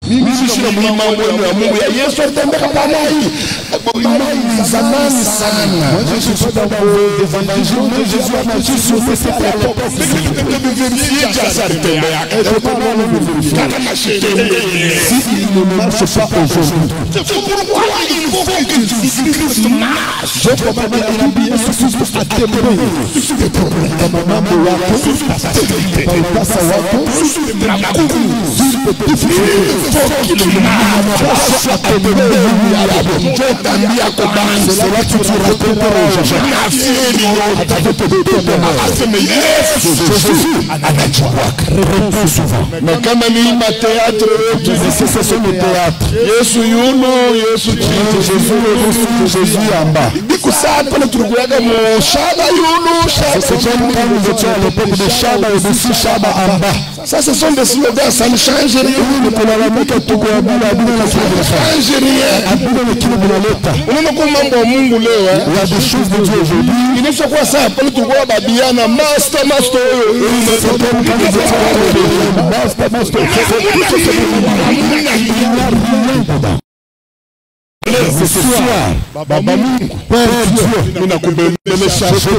Mimi sio mambo ya Mungu ya Yesu atembea kama hii. Zamani sana. Je suis pas dans vos évangiles, mais Jésus a marché sur ces terres. Si il ne marche pas aujourd'hui, c'est pourquoi il faut que Jésus-Christ marche. Je peux pas dire à Jésus à témoigner. C'est pour mambo wako, pasa wako, mais kama ni théâtre, c'est le théâtre. Yesu yuno, Yesu Jésus amba. Bikusa pale turuguaga mo shaba yuno, shaba. C'est comme quand nous étions à l'époque de Shaba et de Shaba amba. Ça ce sont des slogans, ça ne change rien. Ne change rien. On a mambo Mungu leo. Il y a des choses de Dieu aujourd'hui. Il ne faut quoi ça pale turuguaga babiana master. Ce soir, Baba Mungu, Père Dieu, nous n'avons chargé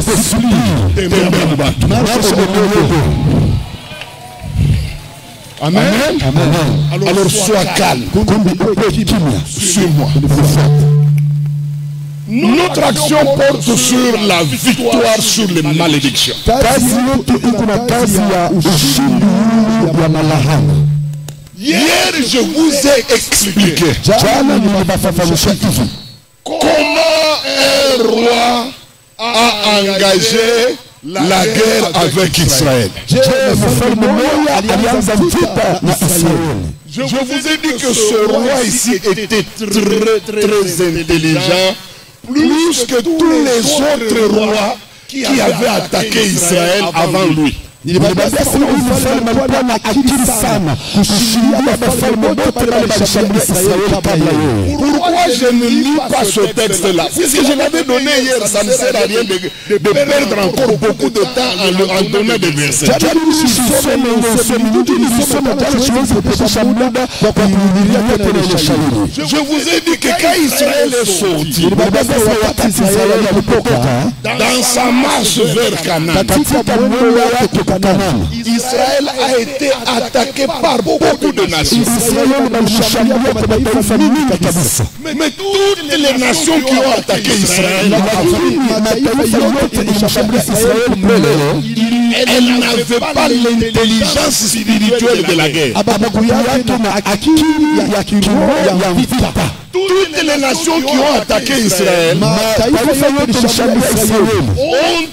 Amen. Alors sois calme. Suis-moi. Notre action porte sur la victoire sur les malédictions. Hier, je vous ai expliqué comment un roi a engagé la guerre avec Israël. Je vous ai dit que ce roi ici était très intelligent, plus que tous les autres rois qui avaient attaqué Israël avant lui. Pourquoi je ne lis pas ce texte-là? Puisque je l'avais donné hier, ça ne sert à rien de perdre encore beaucoup de temps en donnant des versets. Je vous ai dit que quand Israël est sorti, dans sa marche vers Canaan, Israël a été attaqué par beaucoup de nations. Mais toutes les nations qui ont attaqué Israël, elles n'avaient pas l'intelligence spirituelle de la guerre. Toutes les nations qui ont attaqué Israël ont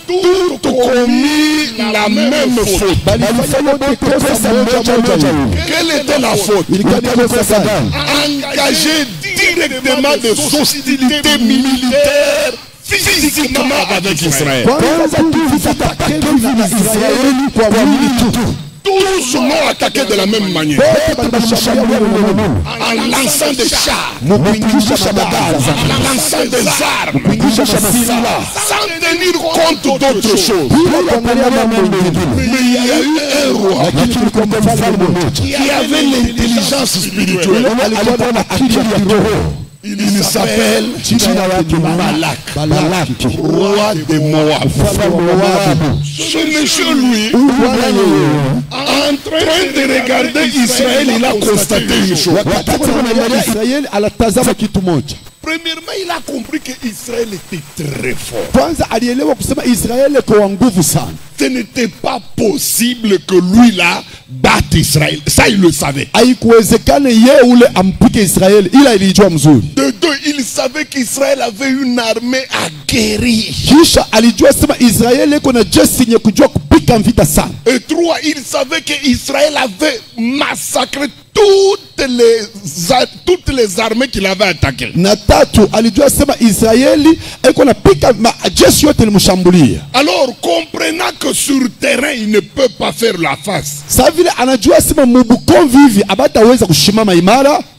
toutes commis la même faute. Quelle était la faute? Engager directement des hostilités militaires physiquement avec Israël. Tous l'ont attaqué de la même manière. En lançant des chars, en lançant des armes, sans tenir compte d'autres choses. Mais il y a eu un roi qui avait l'intelligence spirituelle. Il s'appelle Balak, roi de Moab. Ce monsieur, lui, en train de regarder Israël, il a constaté une chose. Premièrement, il a compris qu'Israël était très fort. Ce n'était pas possible que lui là batte Israël. Ça, il le savait. De deux, il savait qu'Israël avait une armée aguerrie. Et trois, il savait qu'Israël avait massacré toutes les armées qu'il avait attaquées. Alors, comprenant que sur terrain, il ne peut pas faire la face,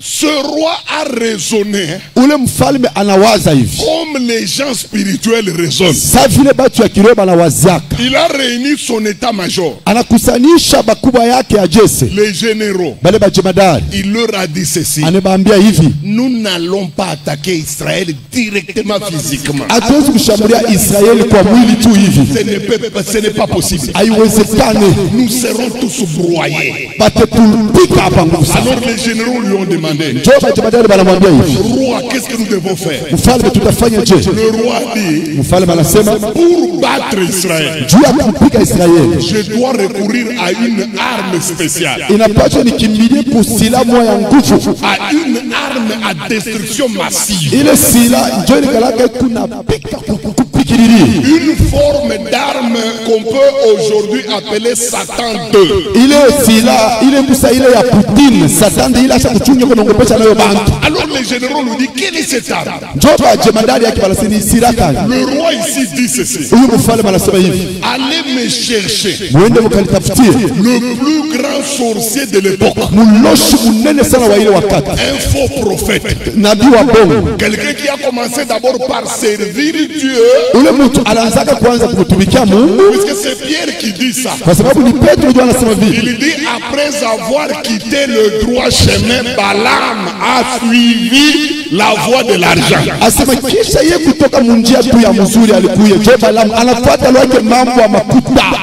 ce roi a raisonné comme les gens spirituels raisonnent. Il a réuni son état-major, les généraux, il leur a dit ceci. Nous n'allons pas attaquer Israël directement physiquement. Ce n'est pas possible. Nous serons tous broyés. Alors les généraux lui ont demandé, roi, qu'est-ce que nous devons faire? Le roi dit, pour battre Israël, je dois recourir à une arme spéciale, à une arme à destruction massive, une forme d'arme qu'on peut aujourd'hui appeler Satan 2. Alors les généraux nous disent, quelle est cette arme? Le roi ici dit ceci, allez me chercher le plus grand sorcier de l'époque, un faux prophète, quelqu'un qui a commencé d'abord par servir Dieu, puisque c'est Pierre qui dit ça. Il dit, après avoir quitté le droit chemin, Balaam a suivi la voie de l'argent.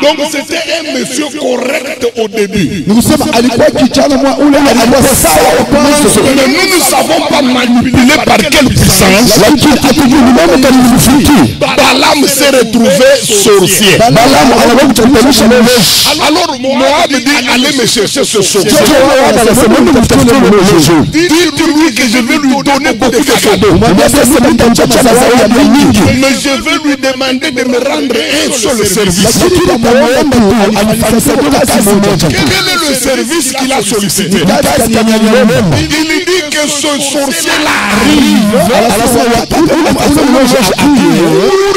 Donc c'était un monsieur correct au début. Mais nous ne savons pas manipuler par quelle puissance Balaam s'est retrouvé sorcier. Alors Moab dit, allez me chercher ce sorcier. Dites-lui que je vais lui donner beaucoup de cadeaux, mais je vais lui demander de me rendre un seul service. Quel est le service qu'il a sollicité? Il dit que ce sorcier-là arrive pour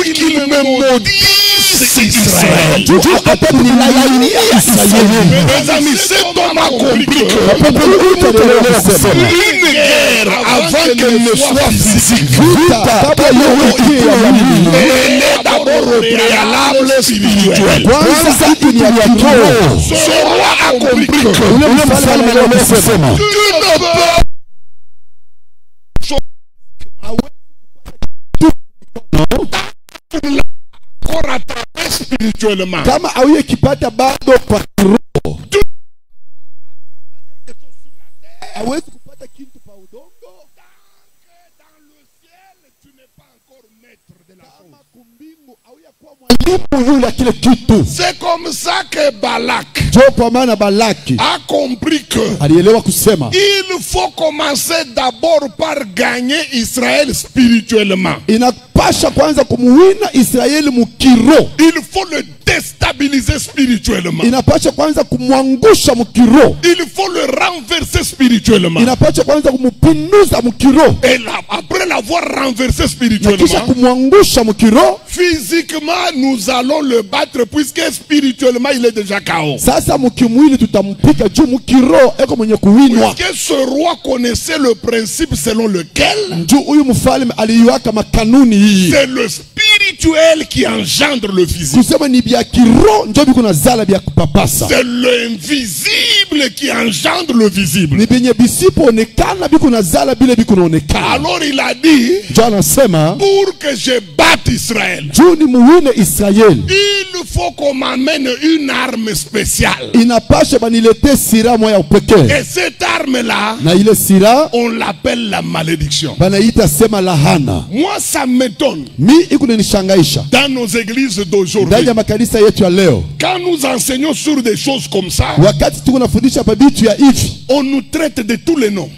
qu'il me maudisse Israël. Mes amis, cet homme a compris une guerre, avant qu'elle ne soit physique, elle est d'abord au préalable spirituel. Ce roi a compris que tu ne peux pas rattraper spirituellement. C'est comme ça que Balak a compris que il faut commencer d'abord par gagner Israël spirituellement. Il faut le déstabiliser spirituellement. Il faut le renverser spirituellement. Et là, après l'avoir renversé spirituellement, physiquement nous allons le battre, puisque spirituellement il est déjà KO. Puisque ce roi connaissait le principe selon lequel c'est le spirituel qui engendre le physique. C'est l'invisible qui engendre le visible. Alors il a dit, pour que je batte Israël, il faut qu'on m'amène une arme spéciale. Et cette arme-là, on l'appelle la malédiction. Moi, ça m'étonne. Dans nos églises d'aujourd'hui, quand nous enseignons sur des choses comme ça, on nous traite de tous les noms.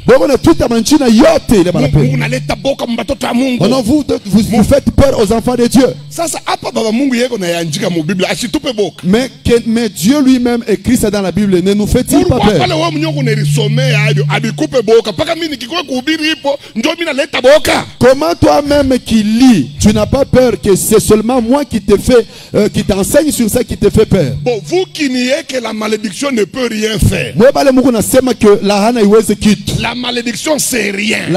Vous faites peur aux enfants de Dieu. Mais Dieu lui-même écrit ça dans la Bible. Ne nous fait-il pas peur? Comment toi-même qui lis, tu n'as pas peur que c'est seulement moi qui te fait, qui t'enseigne sur ça, qui te fait peur? Bon, vous qui niez que la malédiction ne peut rien faire. La malédiction c'est rien.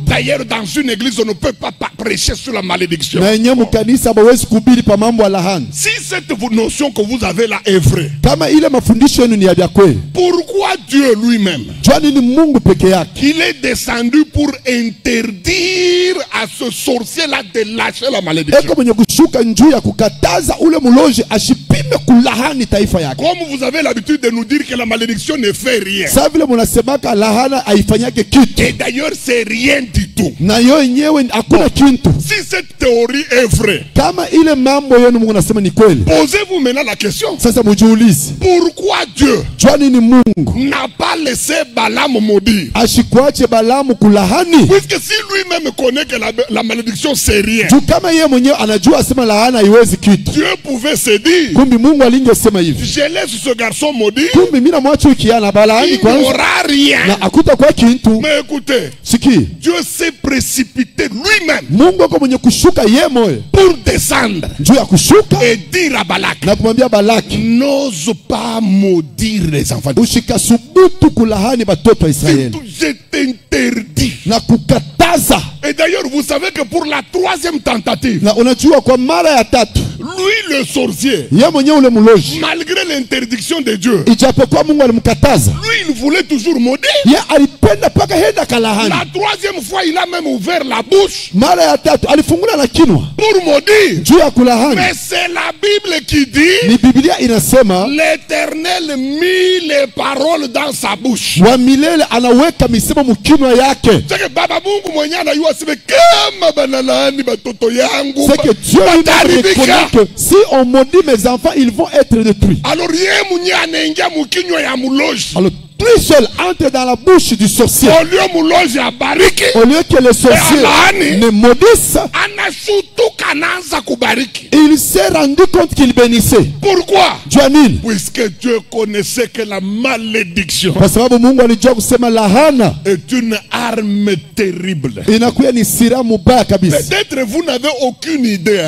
D'ailleurs, dans une église, on ne peut pas prêcher sur la malédiction. Na yenye mkanisa hawezi kuhubiri pa mambo ya lahani. Si cette notion que vous avez là est vraie, Kama ile mafundisho yenu ni ya kweli, pourquoi Dieu lui-même, jua nini Mungu peke yake il est descendu pour interdire à ce sorcier-là de lâcher la malédiction? eko mwenye kushuka njuu ya kukataza ule muloji ashipime kulahani taifa yake. Comme vous avez l'habitude de nous dire que la malédiction ne fait rien. Sasa vile munasemaka lahana haifanyake kitu, Et d'ailleurs, c'est rien du tout. na yo yenyewe hakuna kintu. Si cette théorie est vraie, Kama ile mambo yenu Mungu nasema ni kweli, posez-vous maintenant la question. sasa mujiulize, Pourquoi Dieu jua nini Mungu n'a pas laissé Balaam maudire? ashikuache Balamu kulahani? Puisque si lui-même connaît que la malédiction c'est rien, Juu kama yeye mwenyewe anajua asema lahana haiwezi kitu, Dieu pouvait se dire, kumbi Mungu alingesema hivi, je laisse ce garçon maudire, kumbi mimi namwacha ukiana balahani il kwanza n'aura rien. na akuta kwa kintu. Mais écoutez, Siki, Dieu s'est précipité lui-même Mungu ako mwenye kushuka yeye moyo pour descendre juu ya kushuka et dire à Balak, na kumwambia Balaki, n'ose pas maudire les enfants. ushikasubutu kulahani batoto wa Israeli Je t'interdis. na kukataza. Et d'ailleurs, vous savez que pour la troisième tentative, Na unajua kwa mara ya tatu lui le sorcier, yeye mwenyewe ule muloji, malgré l'interdiction de Dieu, ijapokuwa Mungu alimkataza, lui il voulait toujours maudire. yeye alipenda paka henda kalahani. La troisième fois, il a même ouvert la bouche Mara ya tatu alifungula na kinwa pour maudire. juu ya kulahani. Mais c'est la Bible qui dit, Ni Biblia inasema l'Éternel mit les paroles dans sa bouche. wa milele anaweka misemo mkinwa yake. C'est que Baba Mungu mwenye anayua sema kama banalaani batoto yangu C'est que Dieu lui-même bataribika. reconnaît que si on maudit mes enfants, ils vont être détruits. Alors yeye mwenye anaingia mukinywa ya muloji, Alors, lui seul entre dans la bouche du sorcier. au lieu muloji abariki, Au lieu que le sorcier alaani, ne maudisse, anashutuka anaanza kubariki. il s'est rendu compte qu'il bénissait. Pourquoi? Janine, Puisque Dieu connaissait que la malédiction kwa sababu Mungu alijua kusema lahana est une arme terrible. inakuwa ni silaha mubaya kabisa. Peut-être vous n'avez aucune idée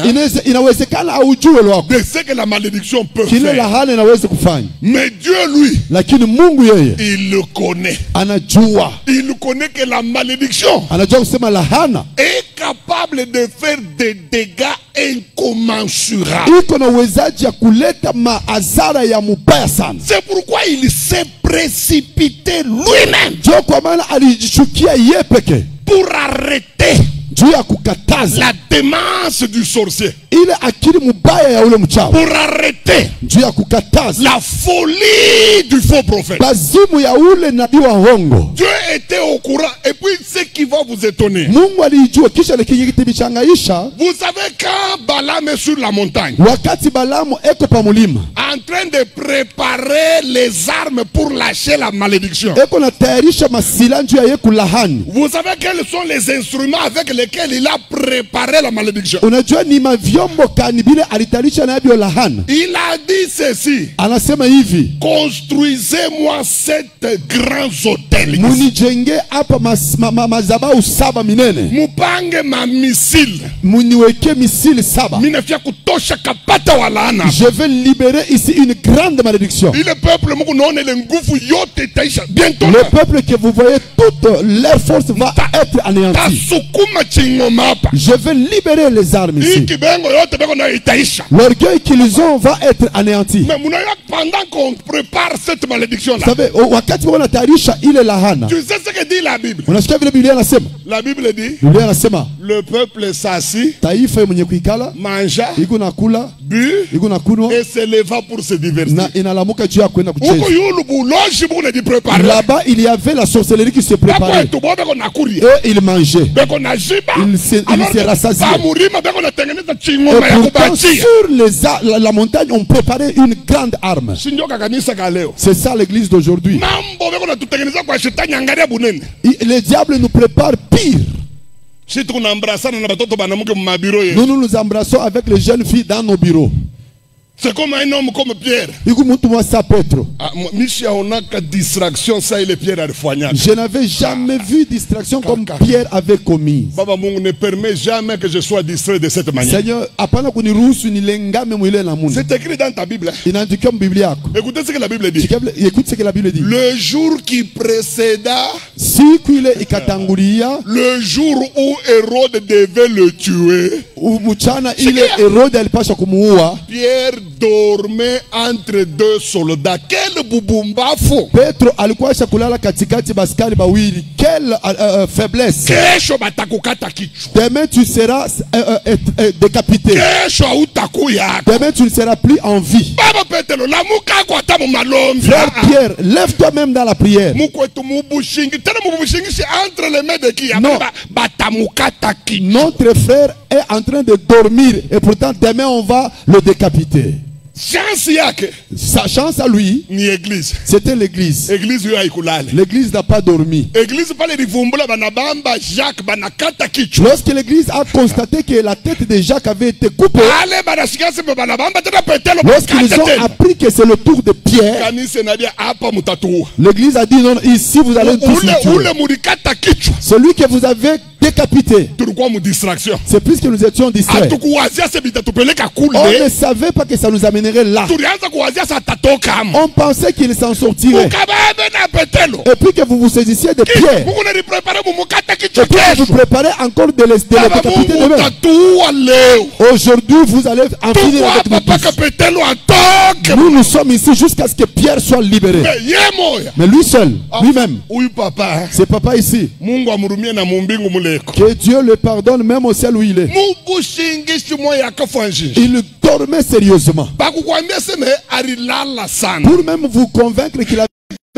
Inawezekana aujue lwako de ce que la malédiction peut kile faire. lahana inaweza kufanya, Mais Dieu, lui, lakini Mungu yeye il le connaît. anajua, Il connaît que la malédiction anajua kusema lahana est capable de faire des dégâts incommensurables. iko na uwezaji ya kuleta maazara ya mubaya sana. C'est pourquoi il s'est précipité lui-même Ndio kwa maana alijishukia yeye peke pour arrêter juu ya kukataza la démence du sorcier, ile akili mubaya ya ule mchawi, pour arrêter juu ya kukataza la folie du faux prophète. bazimu ya ule nabii wa hongo. Dieu était au courant. Et puis, ce qui va vous étonner, Mungu alijua, kisha likijichangaisha vous savez quand Balaam est sur la montagne, wakati Balamu eko pa mulima en train de préparer les armes pour lâcher la malédiction. eko na tayarisha masila njuu ya ye kulahani. Vous savez quels sont les instruments avec lesquels il a préparé la malédiction? Unajua ni mavyombo kani bile alitayarisha na yabyo lahana. Il a dit ceci: Anasema hivi, construisez-moi 7 grands hôtels. munijenge hapa mazabau 7 minene, Mupange ma missile. muniweke misili 7. Minafia kutosha kapata walaana. Je vais libérer ici une grande malédiction. Le peuple mungu naone le nguvu yote taisha bientôt. Le peuple que vous voyez, toute leur force va être anéantie. Tasukuma chingoma hapa. Je vais libérer les armes ici. Hii kibengo yote beko na itaisha. L'orgueil qu'ils ont va être anéanti. Mais munaya pendant qu'on prépare cette malédiction là. Vous savez, wakati wana tayarisha ile lahana, Tu sais ce que dit la Bible? unasikia vile Biblia inasema? La Bible dit, Biblia inasema le peuple s'assit, taifa mwenye kuikala mangea, iko na kula bu iko na kunwa et se leva pour se divertir. na inalamuka juu ya kwenda Huko kucheza. yulu buloji buna di préparer. Là-bas, il y avait la sorcellerie qui se Bako préparait. etu beko na kuria. Et ils mangeaient. Beko na jiba. Il se rassasiait. Bamurima beko na tengeneza Et chingoma ya pourtant, kubatia. sur la montagne, on préparait une grande arme. Sinjoka kanisa ka leo. C'est ça l'église d'aujourd'hui. Mambo beko na tutengeneza kwa shetani angalia bunene. Les diables nous préparent pire. Si tunaembrassana na batoto banamuke mu mabiro ye. Nous nous embrassons avec les jeunes filles dans nos bureaux. C'est comme un homme comme Pierre. Michia onaka distraction ça il est Pierre alifanya. Je n'avais jamais vu distraction comme Pierre avait commis. Baba Mungu ne permet jamais que je sois distrait de cette manière. Seigneur, apana kuniruhusu nilengame mwile na Mungu. C'est écrit dans ta Bible. Inaandikwa Biblia yako. Écoutez ce que la Bible dit. Écoute ce que la Bible dit. Le jour qui précéda siku ile ikatangulia, le jour où Hérode devait le tuer, mchana ile Herode alipasha kumuua, Pierre dormait entre deux soldats. Quel bubumbafu! Petro alikuwa kulala katikati baskari bawili. Quelle faiblesse! Kesho batakukata kichwa. Demain tu seras décapité. Kesho utakuya. Demain tu ne seras plus en vie. Baba Petro, la muka kwa tamu malombi. Frère Pierre, lève-toi même dans la prière. Mukwetu mubushingi. Tena mubushingi c'est entre les mains de qui? Non. Batamukata kichwa. Notre frère est en train de dormir et pourtant demain on va le décapiter. Chance yake. Sa chance à lui, ni église. c'était l'église. Église yo haikulale. L'église n'a pas dormi. Église pale rivumbula banabamba Jacques banakata kichwa. Lorsque l'église a constaté que la tête de Jacques avait été coupée, Ale banashika sebe banabamba tena Petelo. lorsqu'ils ont appris que c'est le tour de Pierre, kanisa nadia hapa mutatua. l'église a dit non, ici vous allez tous le tuer. Ule murikata kichwa. Celui que vous avez décapité, Tulikuwa mu distraction. c'est puisque nous étions distraits. Hatukuwazia se bitatupeleka On kule. ne savait pas que ça nous amènerait là. Tulianza kuwazia sa tatoka amo. On pensait qu'il s'en sortirait. Ukababe na Petelo. Et puis que vous vous saisissiez de Pierre. Mungu na prepare mumukata Et kichwa puis que vous kesho. préparez encore de le décapiter demain. Tatua leo. Aujourd'hui, vous allez en finir avec nous Papa tous. Petelo atoke. Nous sommes ici jusqu'à ce que Pierre soit libéré. Yemoya. Mais lui seul, lui-même, Huyu papa. c'est papa ici. Mungu amurumie na mumbingu muleko. Que Dieu le pardonne même au ciel où il est. Mubushingishi moya akafanjisha. Il dormait sérieusement. Bakukwambia sema arilala sana. Pour même vous convaincre qu'il avait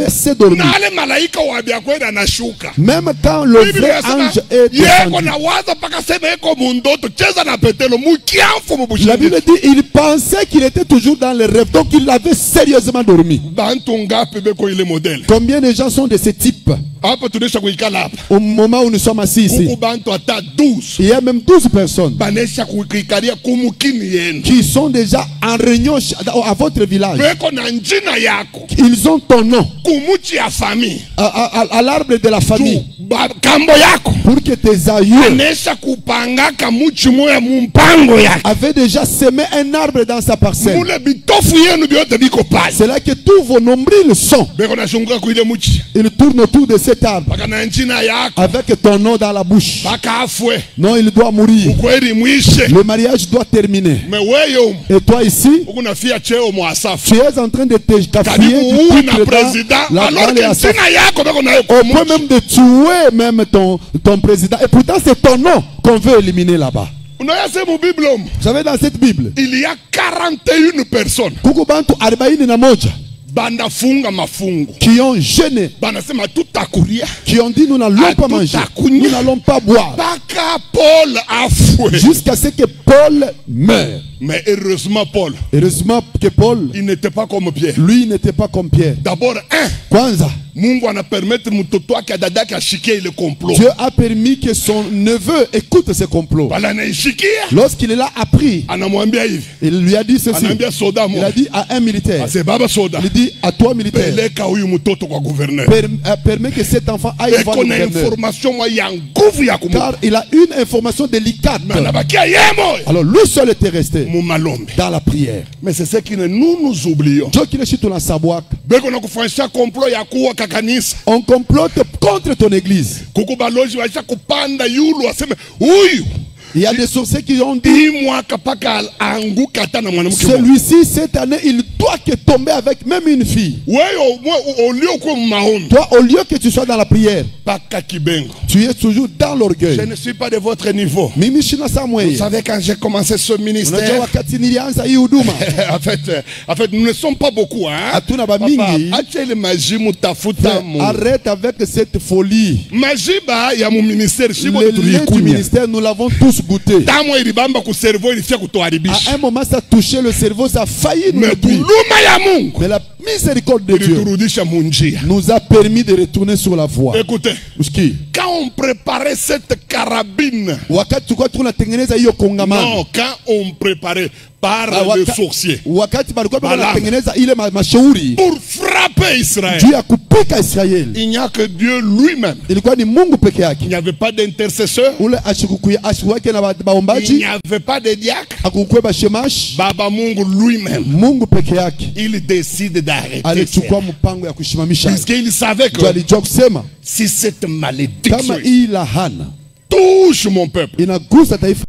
assez dormi. Na ale malaika wabia kwenda anashuka. Même quand le vrai ange est yeko descendu. na waza paka sema eko mundoto cheza na Petelo mukiamfu La mubushingishi. Bible dit il pensait qu'il était toujours dans les rêves. Donc il avait sérieusement dormi. Bantu ngapi beko ile modèle. Combien de gens sont de ce type? Hapa tunesha kuikala hapa. Au moment où nous sommes assis ici, Kuku bantu ata 12. il y a même 12 personnes Banesha kuikalia kumukini yenu. qui sont déjà en réunion à votre village. Beko na njina yako. Ils ont ton nom Kumuchi ya famille. à l'arbre de la famille Kambo yako. pour que tes aïeux Banesha kupangaka muchi moya mumpango yako. avaient déjà semé un arbre dans sa parcelle. Mule bitofu yenu biote biko pale. C'est là que tous vos nombrils sont. Beko na shunguka kuile muchi. Ils tournent autour de cet arbre Baka na njina yako. avec ton nom dans la bouche. Baka afwe. Non, il doit mourir. Ukweli mwishe. Le mariage doit terminer. Me weyo. Et toi ici, Ukuna fia cheo mwasafu. tu es en train de te Karibu cafouiller du uwe na titre président. dans Alors les que assassins. njina yako beko na Au point même de tuer même ton président. Et pourtant, c'est ton nom qu'on veut éliminer là-bas. Unaya sema Bible. Vous savez, dans cette Bible, Il y a 41 personnes. kuku bantu 41 Banafunga mafungu. qui ont gêné, Banasema tutakuria. qui ont dit nous n'allons pas manger, nous n'allons pas boire, Baka Paul afwe. jusqu'à ce que Paul meure. Mais heureusement Paul, Heureusement que Paul, il n'était pas comme Pierre. lui, n'était pas comme Pierre. D'abord, Kwanza, Mungu anapermettre mtoto wake adadake ashikie ile complot. Dieu a permis que son neveu écoute ce complot. Bala anaishikia, Lorsqu'il l'a appris, anamwambia hivi. il lui a dit ceci. Anaambia soda Il moja. a dit à un militaire, Ase baba soda. il dit à toi militaire, Peleka huyu mtoto kwa gouverneur. permet que cet enfant aille voir Eko le na gouverneur. information moja ya nguvu ya kumu. Car il a une information délicate. Mais anabakia yemo. Alors lui seul était resté Mumalombe. dans la prière. Mais c'est ce que nous oublions. Dieu qui est chez toi savoir. Beko na kufanyisha complot ya kuwa kakanisa. On complote contre ton église. Kuku baloji waisha kupanda yulu aseme huyu. Il y a des sorciers qui ont dit, Hii mwaka paka anguka hata na mwanamke. celui-ci cette année il doit que tomber avec même une fille. Wewe olio kwa maombi. Toi au lieu que tu sois dans la prière, Paka kibengo. tu es toujours dans Je l'orgueil. ne suis pas de votre niveau. Mimi shina Vous samwe. savez quand j'ai commencé ce Unajua ministère. wakati nilianza hii huduma. En fait, nous ne sommes pas beaucoup, hein. Hatuna ba Papa, mingi. acha ile maji mutafuta mu. Arrête avec cette folie. Majiba ya mu ministère shibo Le lait du tulikunya. ministère, nous l'avons tous goûté. Tamo ilibamba ku cerveau ilifia kutuharibisha. À un moment, ça a touché le cerveau, ça a failli nous Mais détruire. buluma ya Mungu Mais la miséricorde de Dieu iliturudisha munjia. nous a permis de retourner sur la voie. Écoutez, Uski, quand on préparait cette carabine, wakati tulikuwa tunatengeneza hiyo kongamano, non, quand on préparait par les sorciers wakati balikuwa Balaam. wanatengeneza ile mashauri pour frapper Israël, juu ya kupiga kupika Israeli. Il n'y a que Dieu lui-même. Ilikuwa ni Mungu peke yake. Il n'y avait pas d'intercesseur. Ule ashikuwake na Il baombaji. n'y avait pas de diacre. Hakukuwe bashemash. Baba Mungu lui-même. Mungu peke yake. Il décide d'arrêter. Alichukua mpango ya kushimamisha. Puisqu'il savait que alijua kusema si cette malédiction kama hii lahana touche mon peuple, inagusa taifa,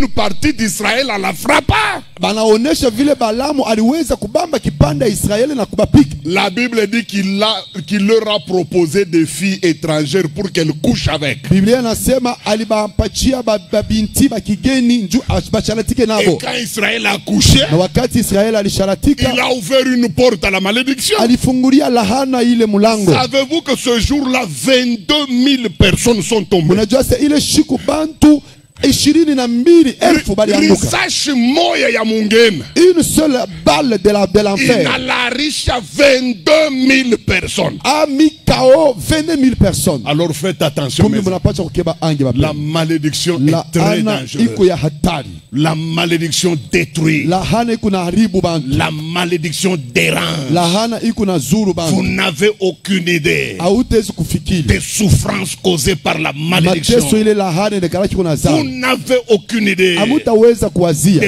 une partie d'Israël à la frappa. banaonesha vile Balamu aliweza kubamba kipande ya Israeli na kubapika. La Bible dit qu'il leur a proposé des filles étrangères pour qu'elles couchent avec. Biblia nasema alibampatia babinti bakigeni nju basharatike Et nabo. quand Israël a couché, Na wakati Israeli alisharatika, il a ouvert une porte à la malédiction. alifungulia lahana ile mulango. Savez-vous que ce jour-là, 22 000 personnes sont tombées? Unajua sasa ile shiku bantu 22,000 balianguka. Risasi moya ya mungeni Une seule balle de l'enfer inalarisha 22 000 personnes. a mis KO 22,000 personnes. Alors faites attention. Kumbe mnapaswa kukeba ange La bapenda. malédiction est très Lahana iko dangereuse. ya hatari. La malédiction détruit. Lahana iko na haribu bantu. La malédiction dérange. Lahana iko na zuru Vous bantu. n'avez aucune idée Hautezi kufikiri des souffrances causées par la malédiction. mateso ile lahana inakalaki kuna Vous zao. n'avez aucune idée Hamutaweza kuwazia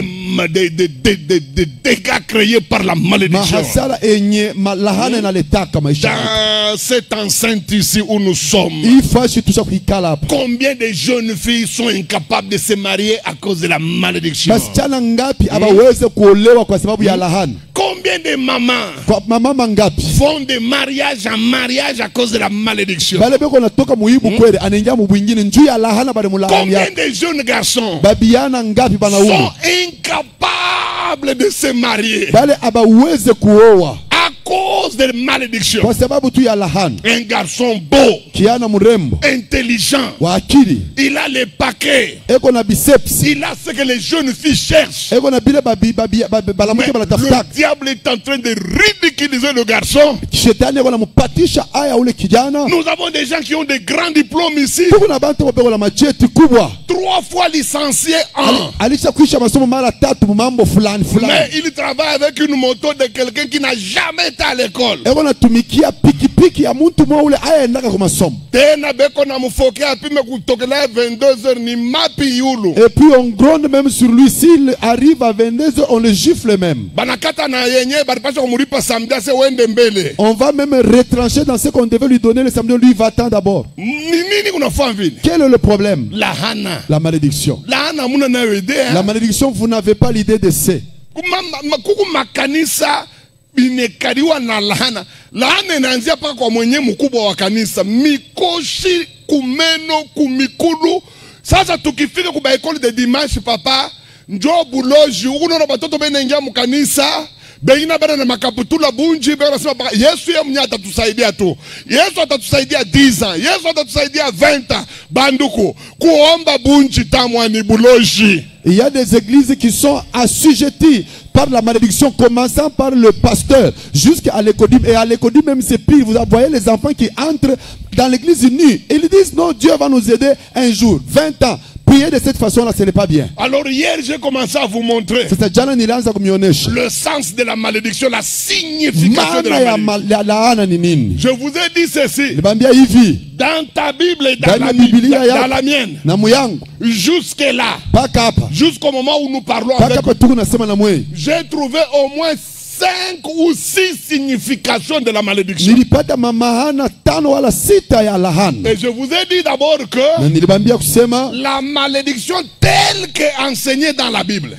des dégâts créés par la malédiction. mahasara enye lahana inaletaka maisha. Dans cette enceinte ici où nous sommes, Ifashi tusha kuikala hapa. combien de jeunes filles sont incapables de se marier à cause de la malédiction? Basichana ngapi abaweze kuolewa kwa sababu ya lahana? Combien de mamans Kwa mama ngapi font des mariages en mariage à cause de la malédiction? bale beko natoka muibu kweli anaingia mu bwingine njuu ya lahana bale mulahani Combien yake. de jeunes garçons Babiana ngapi banaume sont incapables de se marier bale abaweze kuoa à cause de malédiction? kwa sababu tu ya lahana? Un garçon beau, Kiana mrembo intelligent, wa akili il a les paquets, eko na biceps il a ce que les jeunes filles cherchent. eko na bile balamuke Mais banatafuta. le diable est en train de ridiculiser le garçon. Shetani eko na mupatisha aya ule kijana. Nous avons des gens qui ont des grands diplômes ici, Tuko na bantu beko na macheti kubwa, 3 fois licenciés en. alisha kuisha masomo mara 3 mu mambo fulani Mais fulani. il travaille avec une moto de quelqu'un qui n'a jamais été à l'école. Eko na tumikia pikipiki ya muntu mwa ule aya endaka kwa masomo. Tena beko na mufoke apime kutokelea 22h ni mapi yulu. Et puis on gronde même sur lui. S'il arrive à 22h, on le gifle même. Banakata na yenye baripasha kumuripa samedi ase wende mbele. On va même retrancher dans ce qu'on devait lui donner le samedi. Lui va-t'en d'abord. Nini kunafanya vile? Quel est le problème? Lahana. La malédiction. Lahana muna nayo idea. La malédiction, vous n'avez pas l'idée de c'est. Kuku makanisa binekariwa na lahana. Lahana inaanzia paka kwa mwenye mkubwa wa kanisa. Mikoshi, kumeno, kumikulu. Sasa tukifika kuba ekole de dimanche papa, njo buloji, ukunona batoto bene ingia mkanisa, beina bena na makaputula bunji, bena sema paka, Yesu ya mnya atatusaidia tu. Yesu atatusaidia 10 ans, Yesu atatusaidia 20 ans. Banduku, kuomba bunji tamwa ni buloji. Il y a des églises qui sont assujetties par la malédiction, commençant par le pasteur jusqu'à l'écodime. Et à l'écodime même c'est pire. Vous voyez les enfants qui entrent dans l'église nue. Ils disent non, Dieu va nous aider un jour, 20 ans. Prier de cette façon-là, ce n'est pas bien. Alors hier, j'ai commencé à vous montrer le sens de la malédiction, la signification de la malédiction. Je vous ai dit ceci. Dans ta Bible et dans la mienne. Jusque là. Jusqu'au moment où nous parlons avec vous. J'ai trouvé au moins 5 ou 6 significations de la malédiction. Et je vous ai dit d'abord que la malédiction telle qu'enseignée dans la Bible,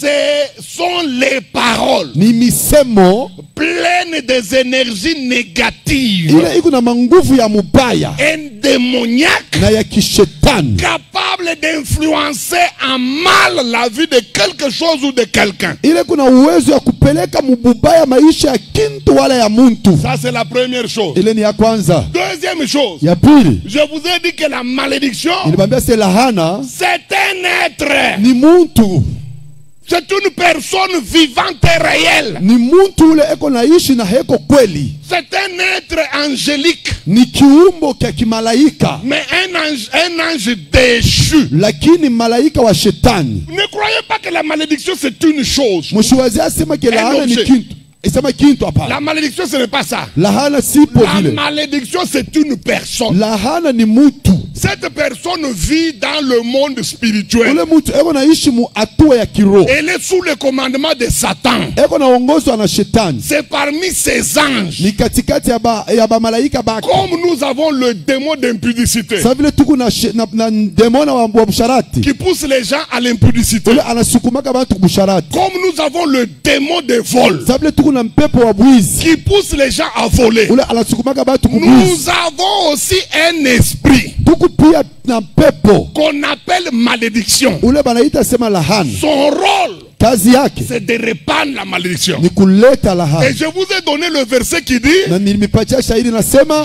Ce sont les paroles ni misemo pleines des énergies négatives, ile iko na manguvu ya mubaya un démoniaque na ya kishetani, capable d'influencer en mal la vie de quelque chose ou de quelqu'un. ile kuna uwezo ya kupeleka mubaya maisha ya kintu wala ya muntu. Ça c'est la première chose. Ile ni ya kwanza. Deuxième chose, Ya pili, je vous ai dit que la malédiction, nilibambia c'est lahana c'est un être, ni muntu, c'est une personne vivante et réelle. ni muntu ule eko naishi na heko kweli, C'est un être angélique, ni kiumbo kya kimalaika, mais un ange déchu. lakini malaika wa shetani. Ne croyez pas que la malédiction c'est une chose. Mshiwazi asema ke lahana ni objet. kintu, isema kintu La hapana. malédiction ce n'est pas ça. Lahana sipo La vile, malédiction c'est une personne. lahana ni mutu. Cette personne vit dans le monde spirituel. Ule mutu eko naishi mu hatua ya kiroho, Elle est sous le commandement de Satan. eko naongozwa na shetani, C'est parmi ces anges. ni katikati ya ba malaika bake. Comme nous avons le démon d'impudicité Sa vile tuku na demona wa busharati, qui pousse les gens à l'impudicité. ule anasukumaka bantu busharati. Comme nous avons le démon de vol Sa vile tuku na mpepo wa bwizi, qui pousse les gens à voler. ule anasukumaka bantu kubwizi. Nous avons aussi un esprit Tuku pia na mpepo qu'on appelle malédiction. ule banaita sema lahana. Son rôle, Kazi yake c'est de répandre la malédiction. ni kuleta Et lahana. je vous ai donné le verset qui dit: Na nilipatia shairi nasema,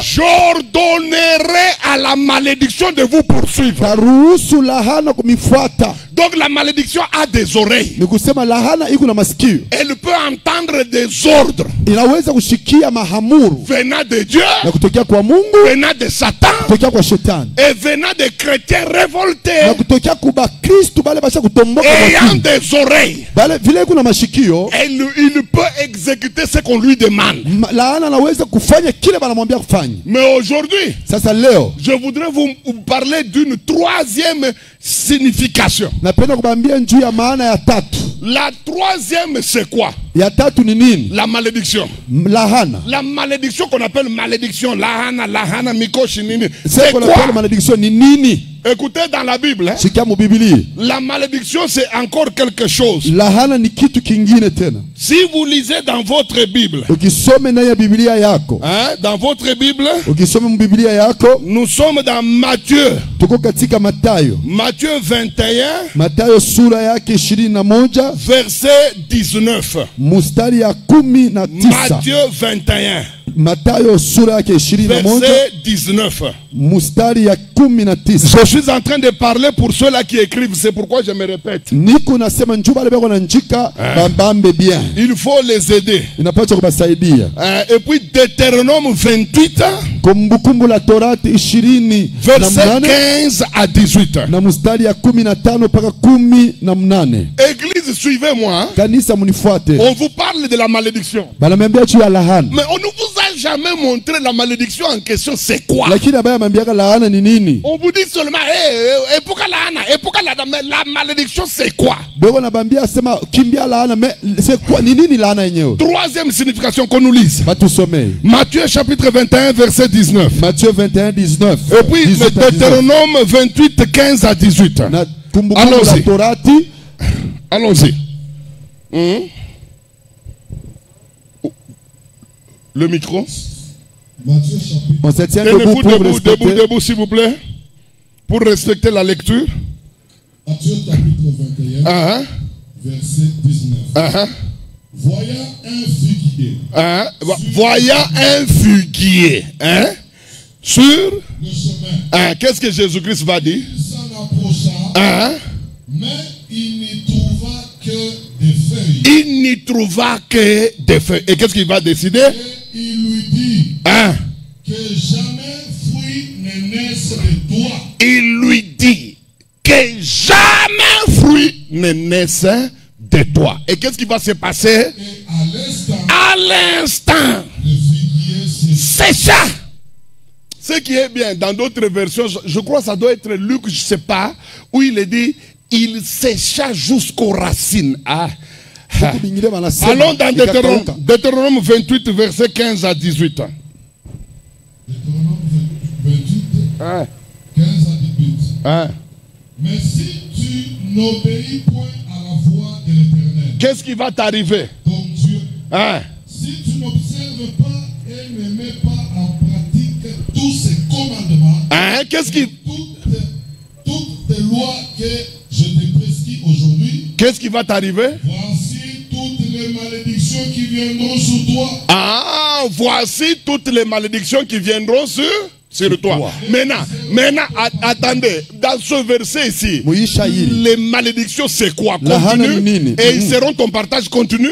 j'ordonnerai à la malédiction de vous poursuivre. taruhusu lahana kumifuata. Donc la malédiction a des oreilles. Ni kusema lahana iko na masikio, Elle peut entendre des ordres inaweza kushikia mahamuru venant de Dieu, na kutokea kwa Mungu, venant de Satan kutokea kwa shetani, et venant des chrétiens révoltés na kutokea kuba Kristu bale basha kutomboka ayant mwakini. des oreilles. Bale vile iko na mashikio, Il peut exécuter ce qu'on lui demande. laana anaweza kufanya kile banamwambia kufanya. Mais aujourd'hui, Sasa leo je voudrais vous parler d'une troisième signification. napenda kubambia juu ya maana ya tatu. La troisième, c'est quoi? Ya tatu ni nini? La malédiction. Lahana. La malédiction qu'on appelle malédiction, lahana, mikoshi, nini. C'est C'est qu'on appelle quoi? malédiction ni nini? Écoutez dans la Bible, hein, Sikia mu Biblia. la malédiction c'est encore quelque chose. Lahana ni kitu kingine tena. Si vous lisez dans votre Bible, Ukisome ndani ya Biblia yako, hein, dans votre Bible, ukisome mu Biblia yako, nous sommes dans Matthieu. tuko katika Mathayo. Matthieu 21, Mathayo sura yake 21 verset 19. mustari ya 19. Matthieu 21, Mathayo sura yake 21 verset 19. mustari ya 19. Je suis en train de parler pour ceux-là qui écrivent, c'est pourquoi je me répète. Niko nasema njuba bale bako na njika bambambe bien. Il faut les aider. Inapaswa kubasaidia. Et puis Deutéronome 28, Kumbukumbu la Torati 20 verset 15 à 18. na mustari ya 15 mpaka 18. Église, suivez-moi. Hein. Kanisa munifuate. On vous parle de la malédiction. Banamwambia juu ya lahana. Mais on ne vous a jamais montré la malédiction en question, c'est quoi? Lakini abaya mambiaka lahana ni nini? On vous dit seulement, et pourquoi la malédiction, c'est quoi? Bego nabambia sema kimbia lahana, mais c'est quoi ni nini lahana yenyewe? Troisième signification qu'on nous lise. Batusomee. Matthieu chapitre 21, verset 19. Matthieu 21 19. Et puis 18 à 19. Deutéronome 28, 15 à 18. Na kumbukumbu la Allons-y. Torati. Allons-y. Le micro. Matthieu chapitre On se tient debout Tenez-vous pour debout, respecter. debout, s'il vous plaît. Pour respecter la lecture. chapitre 21, Ah, verset 19. ah, Voyant un figuier ah. Voyant un figuier, hein, sur, le chemin, hein, qu'est-ce que Jésus-Christ va dire? il s'en approcha, Hein? mais il n'y trouva que des feuilles. Il n'y trouva que des feuilles. Et qu'est-ce qu'il va décider? Et il lui dit Hein? que jamais fruit ne naisse de toi. Il lui dit que jamais fruit ne naisse de toi. Et qu'est-ce qui va se passer? Et à l'instant, À l'instant, le figuier s'est sécha. Ce qui est bien, dans d'autres versions, je crois que ça doit être Luc, je ne sais pas, où il est dit, il sécha jusqu'aux racines. Ah. Bingine banasema, Allons dans ikakauka. Deutéronome 28, verset 15 à 18. Deutéronome 28, Hein? 15 à 18. Hein? Mais si tu n'obéis point à la voix de l'Éternel, qu'est-ce qui va t'arriver? ton Dieu. Hein? Si tu n'observes pas et ne mets pas en pratique tous ces commandements, Hein? Qu'est-ce qui toutes les lois que je te prescris aujourd'hui, Qu'est-ce qui va t'arriver? voici toutes les malédictions qui viendront sur toi. Ah, voici toutes les malédictions qui viendront sur toi. Maintenant, attendez, dans ce verset ici, Muisha hili. les malédictions c'est quoi? Lahana Continue. ni nini? Et ils seront ton partage. Continue.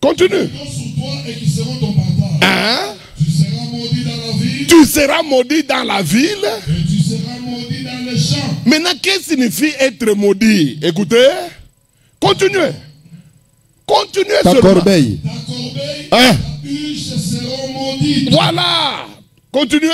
Continue. Viendront sur toi et qui seront ton partage. Hein? Tu seras maudit dans la ville Tu seras maudit dans la ville. et tu seras maudit dans les champs. Maintenant, qu'est-ce que signifie être maudit? Écoutez. Continuez. Continuez Ta seulement. corbeille. Ta corbeille, Hein? ta huche seront maudites. Voilà. Continuez.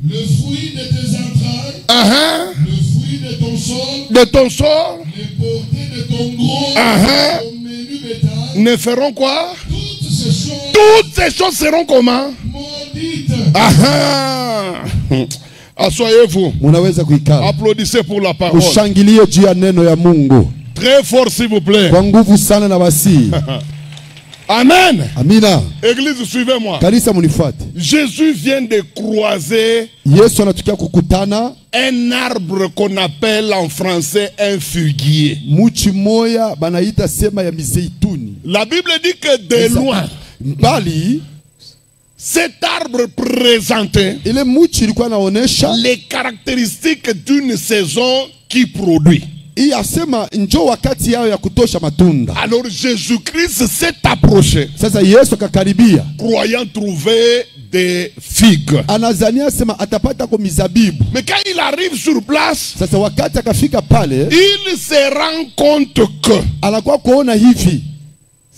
Le fruit de tes entrailles, Uh-huh. le fruit de ton sol, De ton sort les portées de ton gros, Uh-huh. ton menu bétail, ne feront quoi? toutes ces choses Toutes ces choses seront comment? maudites. Ah, asseyez-vous. Munaweza kuikala. Applaudissez pour la parole. Ushangilie juu ya neno ya Mungu. Très fort s'il vous plaît. Kwa nguvu sana na basi. Amen. Amina. Église, suivez-moi. Kanisa munifuate. Jésus vient de croiser Yesu anatukia kukutana un arbre qu'on appelle en français un figuier. muchi moya banaita sema ya mizeituni. La Bible dit que de loin, Mbali cet arbre présentait ile muchi ilikuwa naonesha les caractéristiques d'une saison qui produit. hii asema njoo wakati yao ya kutosha matunda. Alors Jésus-Christ s'est approché, Sasa Yesu akakaribia, croyant trouver des figues. anazania sema atapata kwa mizabibu. Mais quand il arrive sur place, Sasa wakati akafika pale, il se rend compte que anakuwa kuona hivi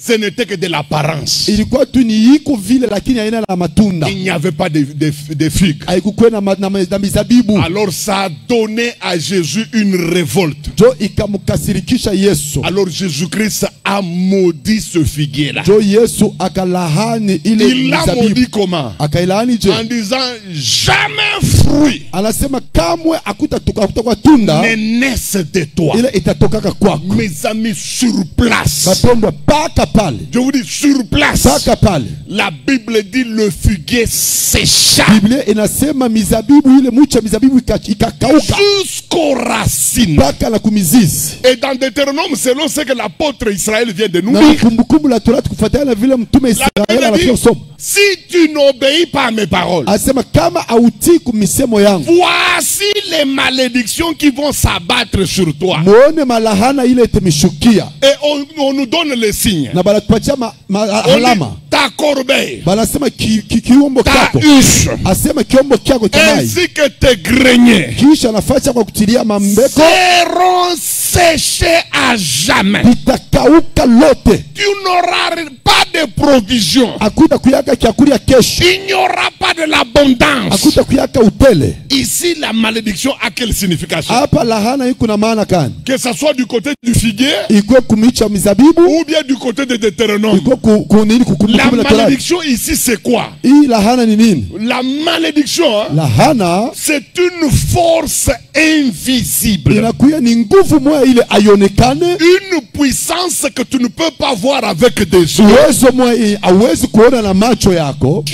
ce n'était que de l'apparence. ilikuwa tu ni iko vile, lakini haina na matunda, Il n'y avait pas de figues. haikukuwa na mizabibu. Alors ça a donné à Jésus une révolte. Jo ikamkasirikisha Yesu. Alors Jésus-Christ a maudit ce figuier-là. Jo Yesu akalahani ile Il l'a maudit mizabibu. comment? Akailahani je? En disant jamais fruit Anasema kamwe akutakuwa tunda ne naisse de toi. ile itatokaka kwako. Mes amis, sur place. Bapendwa, paka pale, Je vous dis sur place. paka pale. La Bible dit le figuier sécha Biblia inasema mizabibu ile mucha mizabibu ikakauka jusqu'aux racines. mpaka na kumizizi. Et dans Deutéronome, selon ce que l'apôtre Israël vient de nous Na dire, kumbukumbu la Torati kufuatana na vile mtume la Israeli Bible anafikia dit, kusoma, si tu n'obéis pas à mes paroles, asema kama autii kumisemo yangu, voici les malédictions qui vont s'abattre sur toi. muone malahana ile itemishukia. Et on nous donne les signes. Na banatupatia On alama, dit ta corbeille, banasema kiombo ta kyako, huche, asema kiombo kyako cha mai, ainsi que tes greniers kisha nafasi kwa kutilia mambeko seront séchés à jamais. itakauka lote, Tu n'auras pas de provision. akuta kuyaka kyakulia kesho, Il n'y aura pas de l'abondance. akuta kuyaka utele. Ici, la malédiction a quelle signification? Hapa lahana iko na maana gani? Que ce soit du côté du figuier Iko kumicha mizabibu, ou bien du côté de Deutéronome. iko kunini La kukumbukumbu la Torati. malédiction ici, c'est quoi? Hii lahana ni nini? La malédiction, hein, Lahana c'est une force invisible. inakuya ni nguvu moya ile aionekane, Une puissance que tu ne peux pas voir avec des yeux. uwezo moya hauwezi kuona na macho yako,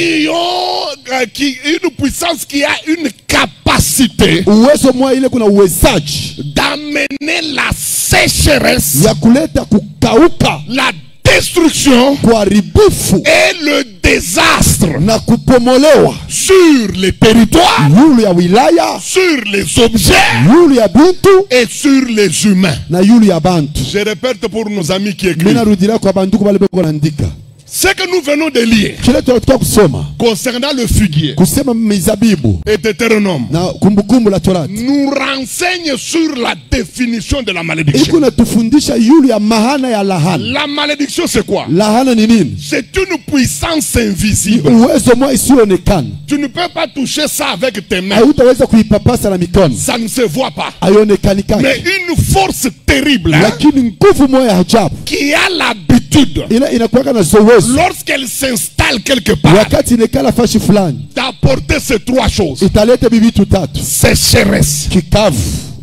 Une puissance qui a une capacité uwezo moya ile kuna uwezaji d'amener la sécheresse, ya kuleta kukauka, la destruction kuharibifu et le désastre na kupomolewa sur les territoires, yulu ya wilaya, sur les objets yulu ya bintu et sur les humains. na yulu ya bantu. Je répète pour nos amis qui écrivent. Mina rudilia kwa banduku bale beko naandika Ce que nous venons de lire kile tunatoka kusoma concernant le figuier kusema mizabibu et Deutéronome na kumbukumbu la Torati nous renseigne sur la définition de la malédiction. iko natufundisha yulu ya mahana ya lahana. La malédiction, c'est quoi? Lahana ni nini? C'est une puissance invisible. Uwezo moja isiyoonekana, Tu ne peux pas toucher ça avec tes mains. hautaweza kuipapasa na mikono, Ça ne se voit pas. haionekani Mais kake, une force terrible, hein, lakini nguvu moja ya ajabu qui a l'habitude, ila inakuwa na zowezo lorsqu'elle s'installe quelque part, wakati inekala fashi fulani, d'apporter ces trois choses: italeta bibitu tatu: sécheresse, kikavu,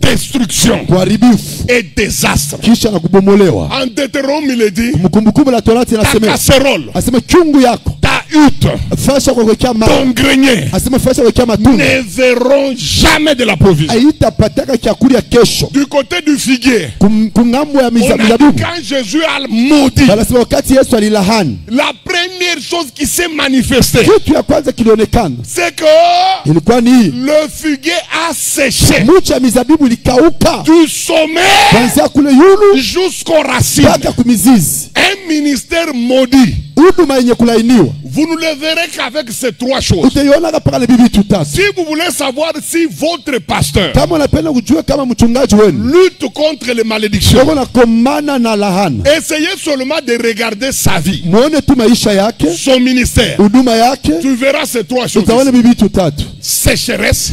destruction et désastre. En Deutéronome, il est dit, ta casserole, ta hutte, ton grenier ne verront jamais de la provision. Du côté du figuier, quand Jésus a maudit, la première chose qui s'est manifestée, c'est que le figuier a séché du sommet jusqu'aux racines. Un ministère maudit, vous ne le verrez qu'avec ces trois choses. Si vous voulez savoir si votre pasteur lutte contre les malédictions, essayez seulement de regarder sa vie, son ministère. Tu verras ces trois choses: sécheresse,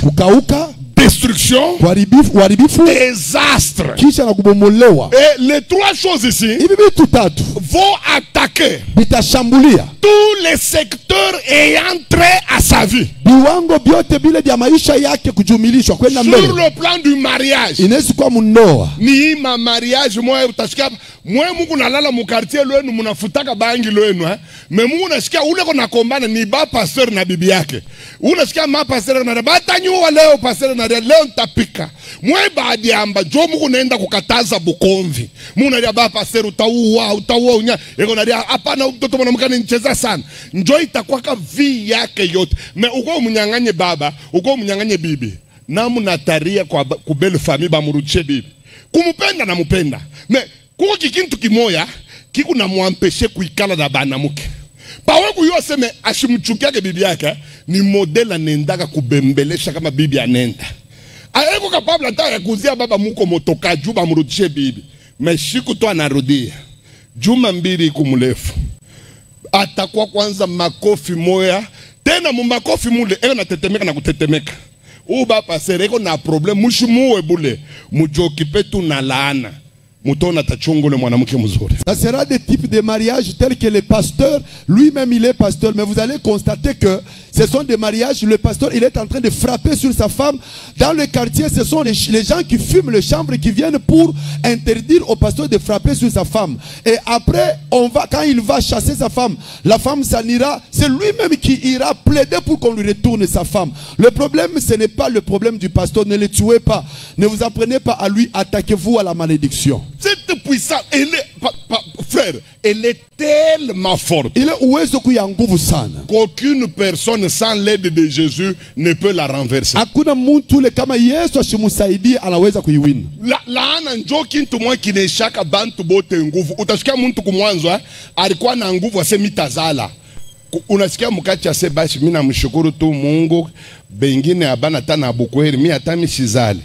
destruction, désastre. Et les trois choses ici vont attaquer tous les secteurs ayant trait à sa vie. Sur le plan du mariage, ni ma mariage, moi mungu nalala mu quartier lwenu munafutaka bangi lwenu mais mungu nasikia ule kona kombana ni ba pasteur na bibi yake. Unasikia ma pasteur na batanyua leo pasteur na leo ntapika. Mwe baadi amba jo mungu naenda kukataza bukomvi. Mungu na ba pasteur utaua unya. Eko na hapana mtoto mwanamke nicheza sana. Njoo itakuwa vi yake yote. Mais uko mnyanganye baba, uko mnyanganye bibi. Namu nataria kwa kubele famille bamurudishe bibi. Kumupenda na mupenda. Mais kuko kikintu kimoya kiku na muampeshe kuikala na banamuke. Pawe kuyo seme ashimchukia ke bibi yake ni modela nendaka kubembelesha kama bibi anenda. Aeko kapabla hata ya kuzia baba muko motoka juba murudishe bibi. Meshiku to anarudia. Juma mbili kumulefu. Atakuwa kwanza makofi moya. Tena mu makofi mule eko na tetemeka na kutetemeka. Uba pasere eko na problem mushimuwe bule. Mujokipe tu na laana. Ça sera des types de mariages tels que le pasteur, lui-même il est pasteur, mais vous allez constater que ce sont des mariages, le pasteur il est en train de frapper sur sa femme. Dans le quartier, ce sont les gens qui fument le chanvre qui viennent pour interdire au pasteur de frapper sur sa femme. Et après, quand il va chasser sa femme, la femme s'en ira, c'est lui-même qui ira plaider pour qu'on lui retourne sa femme. Le problème, ce n'est pas le problème du pasteur, ne le tuez pas, ne vous apprenez pas à lui, attaquez-vous à la malédiction. Cette puissance, frère, elle est tellement forte qu'aucune personne sans l'aide de Jésus ne peut la renverser. Laana njo kintu mwa kineshaka bantu bote nguvu. Utasikia muntu kumwanzo alikuwa na nguvu asemitazala. Unasikia mukati ya sebashi mimi namshukuru tu Mungu bengine abana tana bukweri mimi hata mishizali.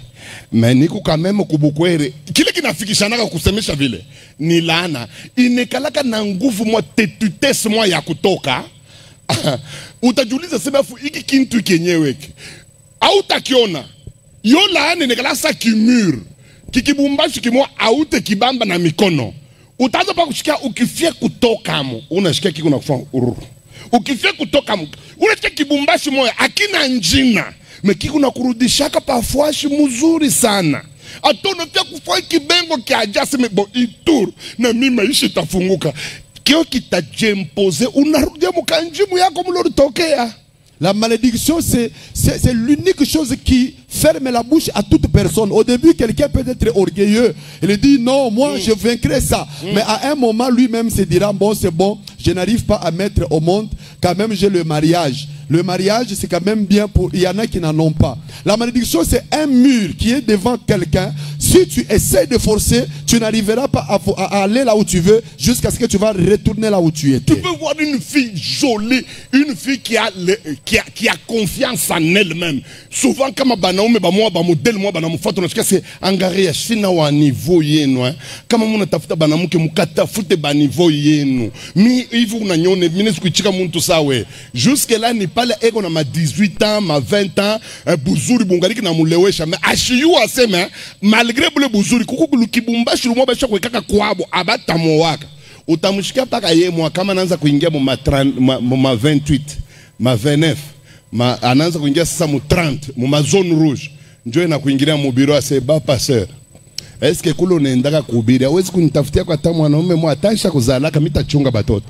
Meniko kameme kubukwere kile kinafikishanaka kusemesha vile ni laana inekalaka na nguvu mwa tetutesi mwa ya kutoka. Utajuliza sababu hiki kintu kenyeweke au takiona yo laana inekalasa kimur kikibumbashi kimwa aute kibamba na mikono. Utaanza pa kushikia ukifia kutoka mo unashikia kiko na kufanya ururu. Ukifia kutoka mo unashikia kibumbashi moya akina njina mekiku na kurudishaka pafuashi mzuri sana. Atono pia kufua kibengo kia ajasi mebo ituru na mima ishi tafunguka. Kio kita jempoze unarudia mukanjimu yako mlori tokea. La malédiction, c'est l'unique chose qui ferme la bouche à toute personne. Au début, quelqu'un peut être orgueilleux. Il dit non, moi je vaincrai ça. Mais à un moment, lui-même se dira bon, c'est bon, je n'arrive pas à mettre au monde. Quand même, j'ai le mariage. Le mariage, c'est quand même bien pour... Il y en a qui n'en ont pas. La malédiction, c'est un mur qui est devant quelqu'un. Si tu essaies de forcer, tu n'arriveras pas à aller là où tu veux jusqu'à ce que tu vas retourner là où tu étais. Tu peux voir une fille jolie, une fille qui a confiance en elle-même. Souvent, quand je modèle, c'est engagé à un niveau yeno. Quand je tafuta banamu ke mukata fute ba niveau yeno. Mi ivu na nyone minesu kuchika muntu sawe. Jusque là ni pale ego na ma 18 ans, ma 20 ans, buzuri bungariki na mulewesha. Mais ashiyu aseme malgré bule buzuri kuku kibumbashi lumwa basha kwekaka kwabo abata mwaka. Utamushika paka ye mwa kama anaanza kuingia mu ma 28, ma 29, ananza kuingia sasa mu 30, mu ma zone rouge. njoo na kuingilia mubiro ase ba pasteur. Est-ce que kule unaendaka kuhubiri hawezi kunitafutia kwa hata mwanaume mwatasha kuzalaka mitachunga batoto.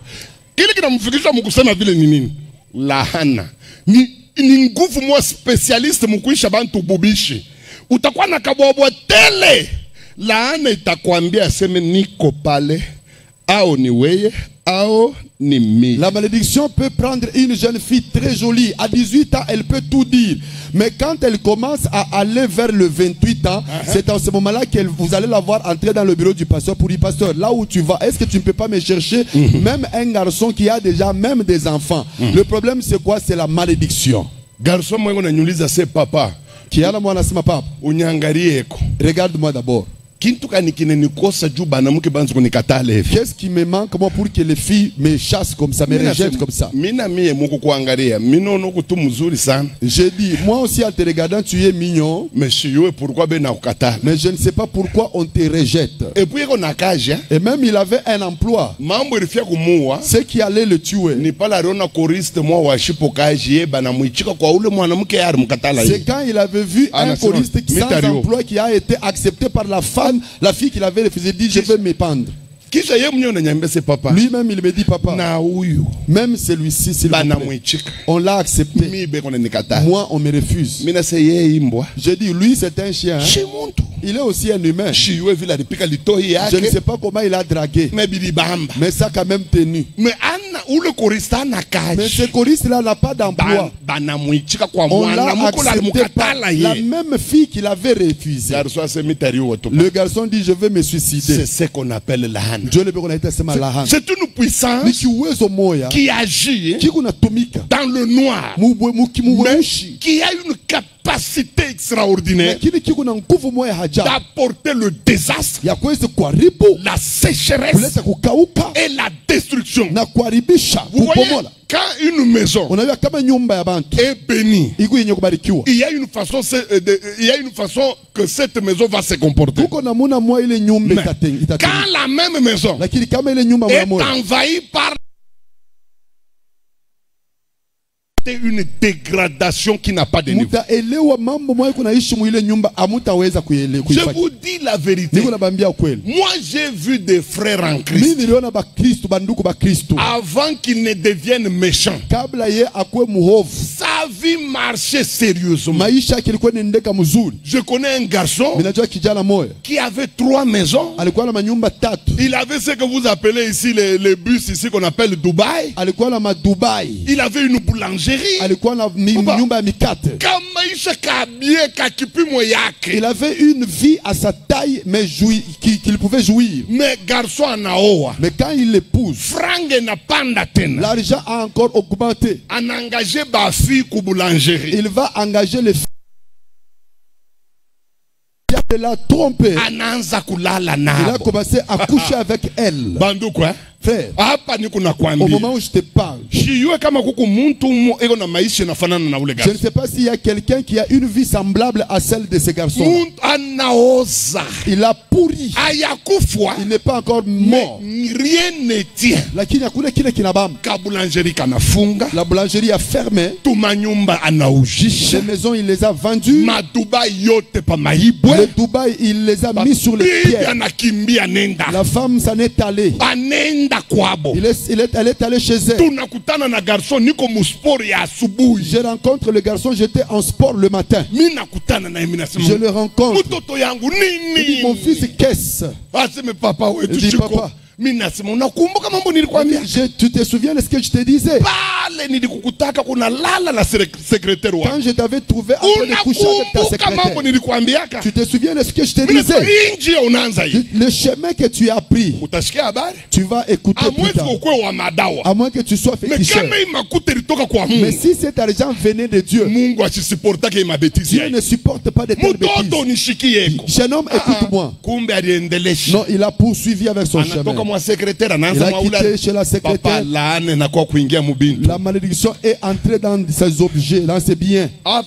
Kile kinamfikisha mkusema vile ni nini? Lahana. Ni nguvu mwa specialist mkuisha bantu bubishi. Utakuwa na kabwabwa tele. Laana itakwambia aseme niko pale au ni weye au ni mi. La malédiction peut prendre une jeune fille très jolie. À 18 ans, elle peut tout dire. Mais quand elle commence à aller vers le 28 ans, c'est en ce moment-là que vous allez la voir entrer dans le bureau du pasteur pour dire, pasteur, là où tu vas, est-ce que tu ne peux pas me chercher même un garçon qui a déjà même des enfants? Le problème, c'est quoi? C'est la malédiction. Garçon, moi, on a nyuliza se papa. Qui a la moi, papa? Unyangarieko. Regarde-moi d'abord. Qu'est-ce qui me manque moi pour que les filles me chassent comme ça, me rejettent comme ça? J'ai dit, moi aussi en te regardant, tu es mignon. Mais je ne sais pas pourquoi on te rejette. Et même il avait un emploi. Ce qui allait le tuer. C'est quand il avait vu un choriste sans emploi qui a été accepté par la femme. La fille qui l'avait refusé dit je veux me pendre. Lui-même il me dit papa. Même celui-ci, on l'a accepté. Moi on me refuse. Je dis lui c'est un chien. Il est aussi un humain. Je ne sais pas comment il a dragué. Mais ça a quand même tenu. Mais ce choriste-là n'a pas d'emploi. On l'a accepté par la même fille qui l'avait refusé. Le garçon dit je veux me suicider. C'est ce qu'on appelle la haine. C'est une puissance qui agit dans le noir, mais qui a une capacité extraordinaire d'apporter le désastre, la sécheresse et la destruction. Vous voyez, quand une maison est bénie, il y a une façon que cette maison va se comporter. Mais quand la même maison est envahie par une dégradation qui n'a pas de niveau. Je vous dis la vérité. Moi j'ai vu des frères en Christ avant qu'ils ne deviennent méchants. Sa vie marchait sérieusement. Je connais un garçon qui avait 3 maisons. Il avait ce que vous appelez ici les bus ici qu'on appelle Dubaï. Il avait une boulangerie. Il avait une vie à sa taille, mais qu'il pouvait jouir. Mais quand il l'épouse, l'argent a encore augmenté. Il va engager les filles. Il l'a trompé. Il a commencé à coucher avec elle. Frère, au moment où je te parle, je ne sais pas s'il y a quelqu'un qui a une vie semblable à celle de ces garçons. Il a pourri. Il n'est pas encore mort. Rien ne tient. La boulangerie a fermé. Les maisons, il les a vendues. Le Dubaï, il les a mis sur les pieds. La femme s'en est allée. Elle est allée chez elle. Je rencontre le garçon, j'étais en sport le matin. Je le rencontre. Il dit, mon fils, qu'est-ce? Il dit, papa, tu te souviens de ce que je te disais? Quand je t'avais trouvé en train de coucher avec ta secrétaire, tu te souviens de ce que je te disais? Le chemin que tu as pris, tu vas écouter plus tard. À moins que tu sois féticheur. Mais si cet argent venait de Dieu, Dieu ne supporte pas de telles bêtises. Jeune homme, écoute-moi. Non, il a poursuivi avec son chemin. Il a quitté chez la secrétaire. La malédiction est entrée dans ses objets, dans ses biens. Au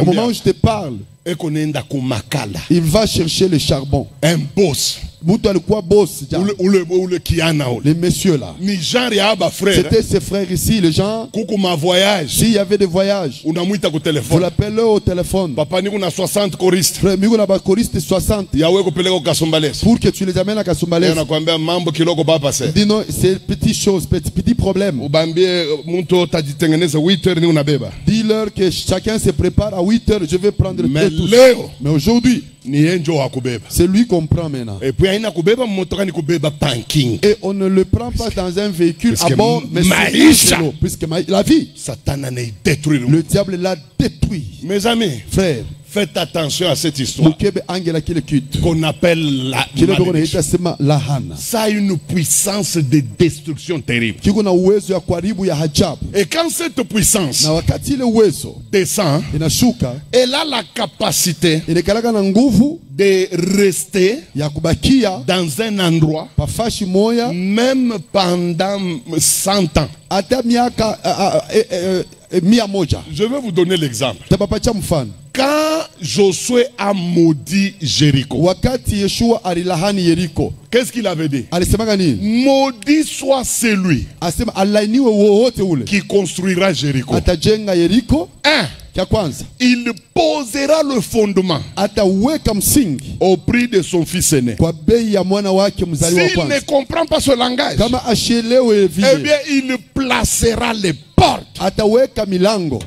moment où je te parle, ekonenda kumakala. Il va chercher le charbon. Un boss. Mutu alikuwa boss. Ou le kiana. Les messieurs là. Ni genre ya ba frère. C'était ses frères ici, les gens. Kukuma voyage. S'il y avait des voyages, unamuita ku vous téléphone. l'appelez au téléphone. Papa ni kuna 60 choristes. Frère, migo na ba choriste 60. Yawe kupeleka ku Kasumbalesa. Pour que tu les amènes à Kasumbalesa. Nakwambia mambo kiloko baba se. Dis non, c'est petite chose, petit problème. Ubambie mtu tajitengeneza 8h ni unabeba. Dis-leur que chacun se prépare à 8h, je vais prendre Mais tout. leo Mais aujourd'hui, ni enjo wa kubeba. c'est lui qu'on prend maintenant. Et puis aina kubeba motoka ni kubeba parking. Et on ne le prend pas dans un véhicule Puisque à bord, mais maïcha. c'est un vélo. Puisque la vie, Satan a détruit. le diable l'a détruit. Mes amis, Frère, faites attention à cette histoire Mukebe Angela qui le quitte. qu'on appelle la Qui le malédiction. donne la hana. Ça a une puissance de destruction terrible. Qui kuna uwezo ya kuharibu ya hajabu. Et quand cette puissance Na wakati ile uwezo descend, inashuka, elle a la capacité inakalaka na nguvu de rester ya kubakia dans un endroit pafashi moya même pendant 100 ans. hata miaka 100. Je vais vous donner l'exemple. Tabapatia mfano. Quand Josué a maudit Jéricho, Wakati Yeshua alilahani Yeriko, qu'est-ce qu'il avait dit? alisemaga nini? Maudit soit celui Asema alainiwe wowote ule qui construira Jéricho. atajenga Yeriko. Kia kwanza, Il posera le fondement ataweka msingi au prix de son fils aîné. kwa bei ya mwana wake mzaliwa S'il ne kwanza. comprend pas ce langage, Kama ashelewe eh vile, bien, il placera les portes ataweka milango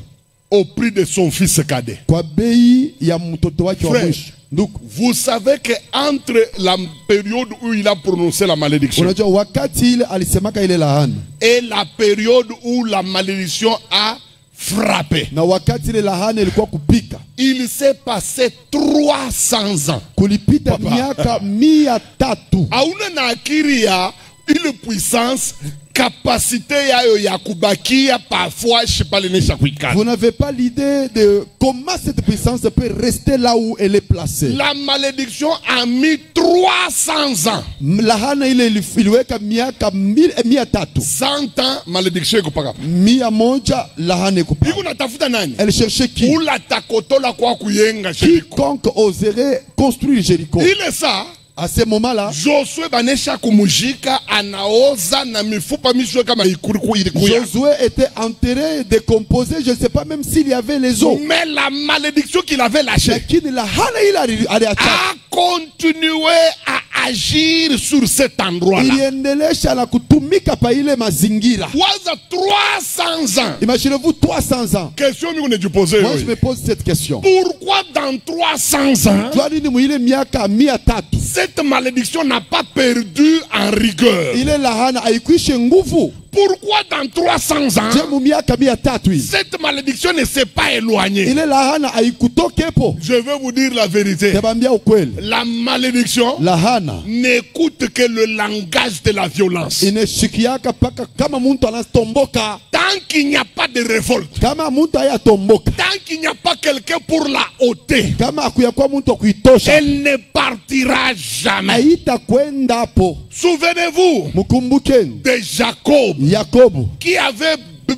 au prix de son fils cadet. kwa bei ya mtoto wake wa Frère, mwisho. Ndugu, vous savez que entre la période où il a prononcé la malédiction unajua wakati ile alisemaka ile lahana et la période où la malédiction a frappé, na wakati ile lahana ilikuwa kupika, il s'est passé 300 ans. kulipita Papa. miaka 300. Auna na akili ya ile puissance capacité yayo ya kubakia parfois shipalenesa kuikana. Vous n'avez pas l'idée de comment cette puissance peut rester là où elle est placée. La malédiction a mis 300 ans. Lahana ile iliweka miaka 300. 100 ans malédiction iko paka. 100 lahana iko. Iko natafuta nani? Elle cherchait qui? Ula takotola kwa kuyenga Jericho. Quiconque oserait construire Jéricho. Ile ça, À ce moment-là, Josué banesha kumujika anaoza na mifupa mishwe kama ilikuya. Josué était enterré, décomposé. Je ne sais pas même s'il y avait les os. Mais la malédiction qu'il avait lâchée Lakini lahana ile aliacha. a continué à agir sur cet endroit-là. Iliendelesha na kutumika pa ile mazingira. Waza 300 ans. Imaginez-vous 300 ans. Question que vous poser. Moi, je me pose cette question. Pourquoi dans 300 ans, Jua nini mwile miaka 300 cette malédiction n'a pas perdu en rigueur? ile lahana haikuishe nguvu? Pourquoi dans 300 ans, Je mu miaka 300 hii cette malédiction ne s'est pas éloignée? ile lahana haikutokepo? Je vais vous dire la vérité. Tabambia ukweli, La malédiction lahana n'écoute que le langage de la violence. ineshikiaka paka kama muntu anatomboka, Tant qu'il n'y a pas de révolte, kama muntu ayatomboka, tant qu'il n'y a pas quelqu'un pour la ôter, kama akuyakuwa muntu akuitosha, elle ne partira jamais. haita kwenda hapo. Souvenez-vous Mkumbukeni de Jacob Yakobo qui avait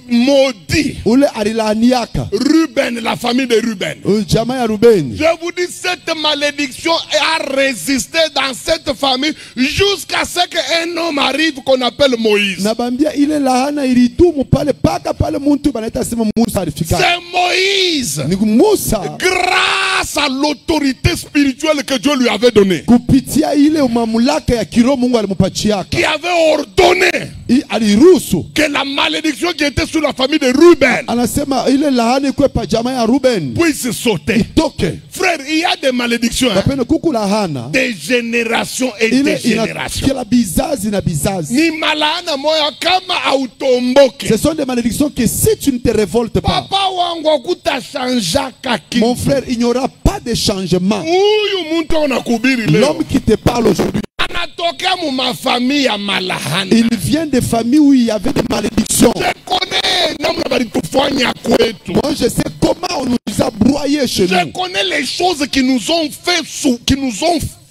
maudit ule alilaniaka Ruben, la famille de Ruben. jamaa ya Rubeni. Je vous dis, cette malédiction a résisté dans cette famille jusqu'à ce qu'un homme arrive qu'on appelle Moïse. Nabambia ile lahana ilidumu pale paka pale muntu banaita sema Musa alifika. C'est Moïse, Ni Musa grâce à l'autorité spirituelle que Dieu lui avait donnée, kupitia ile mamlaka ya kiroho Mungu alimpachiaka, qui avait ordonné aliruhusu. que la malédiction qui était sur la famille de Ruben Anasema ile lahana ikuwe pa jamaa ya Ruben puisse sauter. toke. Frère, il y a des malédictions, hein, Napenda kuku lahana des générations et ile des générations. inafikia bizazi na bizazi. Ni malaana moya kama automboke. Ce sont des malédictions que si tu ne te révoltes pas, Papa wangu akutashanjaka mon kitu. frère, il n'y aura pas de changement. Huyu muntu unakubiri leo L'homme qui te parle aujourd'hui, anatokea mu mafamii ya malahana. il vient de familles où il y avait des malédictions. Je connais namna balitufanya kwetu. Moi, je sais comment on nous a broyés chez Je nous. connais les choses qui nous ont fait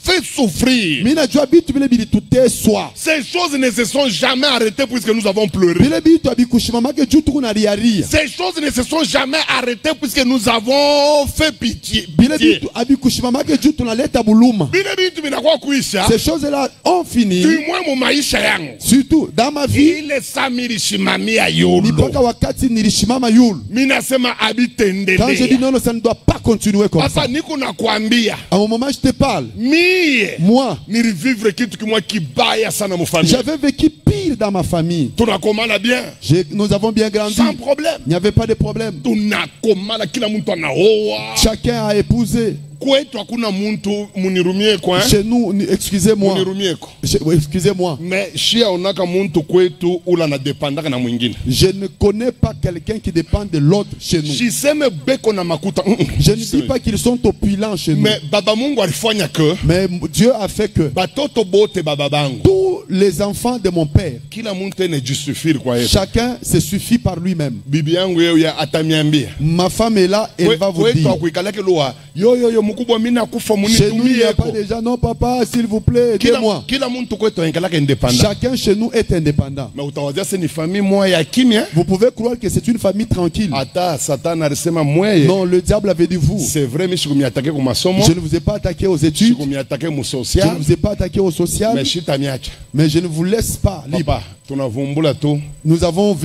fait souffrir. Mina jua bitu bile bili tuteswa. Ces choses ne se sont jamais arrêtées puisque nous avons pleuré. Bile bitu abikushimamake juu tuku na riaria. Ces choses ne se sont jamais arrêtées puisque nous avons fait pitié. Bile bitu abikushimamake juu tunaleta buluma. Bile bitu binakuwa kuisha. Ces choses-là ont fini. Du moins mu maisha yangu. Surtout dans ma vie. Ile saa milishimamia yulu. Nipaka wakati nilishimama yulu. Mina sema abitendele. Quand je dis non, ça ne doit pas continuer comme ça. Papa niko nakwambia. À un moment je te parle. Moi, nilivivre kitu kimwa kibaya sana mu famille. J'avais vécu pire dans ma famille. Tunakomala bien. Nous avons bien grandi. Sans problème. Il n'y avait pas de problème. Tunakomala kila mtu anaoa. Chacun a épousé. Kwetu hakuna muntu munirumie kwa. Chez nous, excusez-moi. Munirumie ko. Excusez-moi. Mais shia onaka muntu kwetu ula na dependaka na mwingine. Je ne connais pas quelqu'un qui dépend de l'autre chez nous. Shiseme beko na makuta. Je ne dis pas qu'ils sont opulents chez nous. Mais baba Mungu alifanya que. Mais Dieu a fait que. Batoto bote baba bangu. Tous les enfants de mon père. Kila muntu ne justifie kwa yetu. Chacun se suffit par lui-même. Bibi yangu yeye ya atamiambia. Ma femme est là, elle va vous dire. Chez nous, il n'y a pas de gens. Non, papa, s'il vous plaît, aidez-moi. Chacun chez nous est indépendant. Vous pouvez croire que c'est une famille tranquille. Non, le diable avait dit vous. C'est vrai, mais je ne vous ai pas attaqué aux études. Je ne vous ai pas attaqué au social. Mais je ne vous laisse pas libre. Nous avons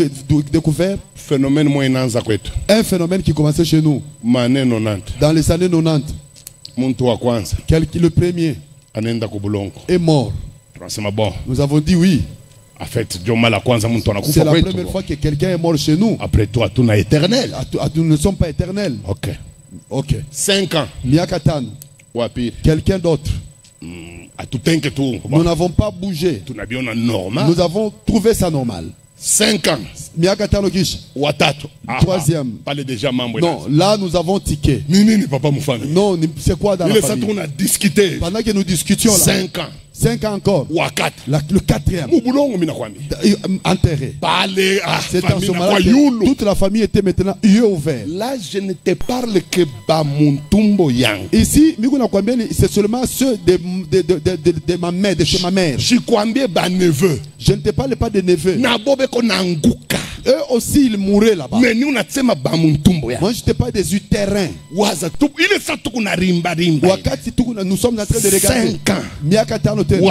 découvert un phénomène qui commençait chez nous. Dans les années 90. Le premier est mort. Nous avons dit oui. C'est la première fois que quelqu'un est mort chez nous. Après toi, tu n'es éternel. Nous ne sommes pas éternels. Ok. 5 ans. Quelqu'un d'autre. Nous n'avons pas bougé. Nous avons trouvé ça normal. 5 ans. Troisième. Non, là nous avons tiqué. Non, c'est quoi dans la famille? On a discuté. Pendant que nous discutions là. 5 ans. 5 ans encore. Le quatrième. Enterré. C'est en ce moment-là que toute la famille était maintenant yeux ouverts. Là, je ne te parle que Bamuntumbo Yang. Ici, c'est seulement ceux de ma mère, de chez ma mère. Je ne te parle pas de neveux. Eux aussi, ils mouraient là-bas. Mais nous, moi, je te parle des uterins. Nous sommes en train de regarder.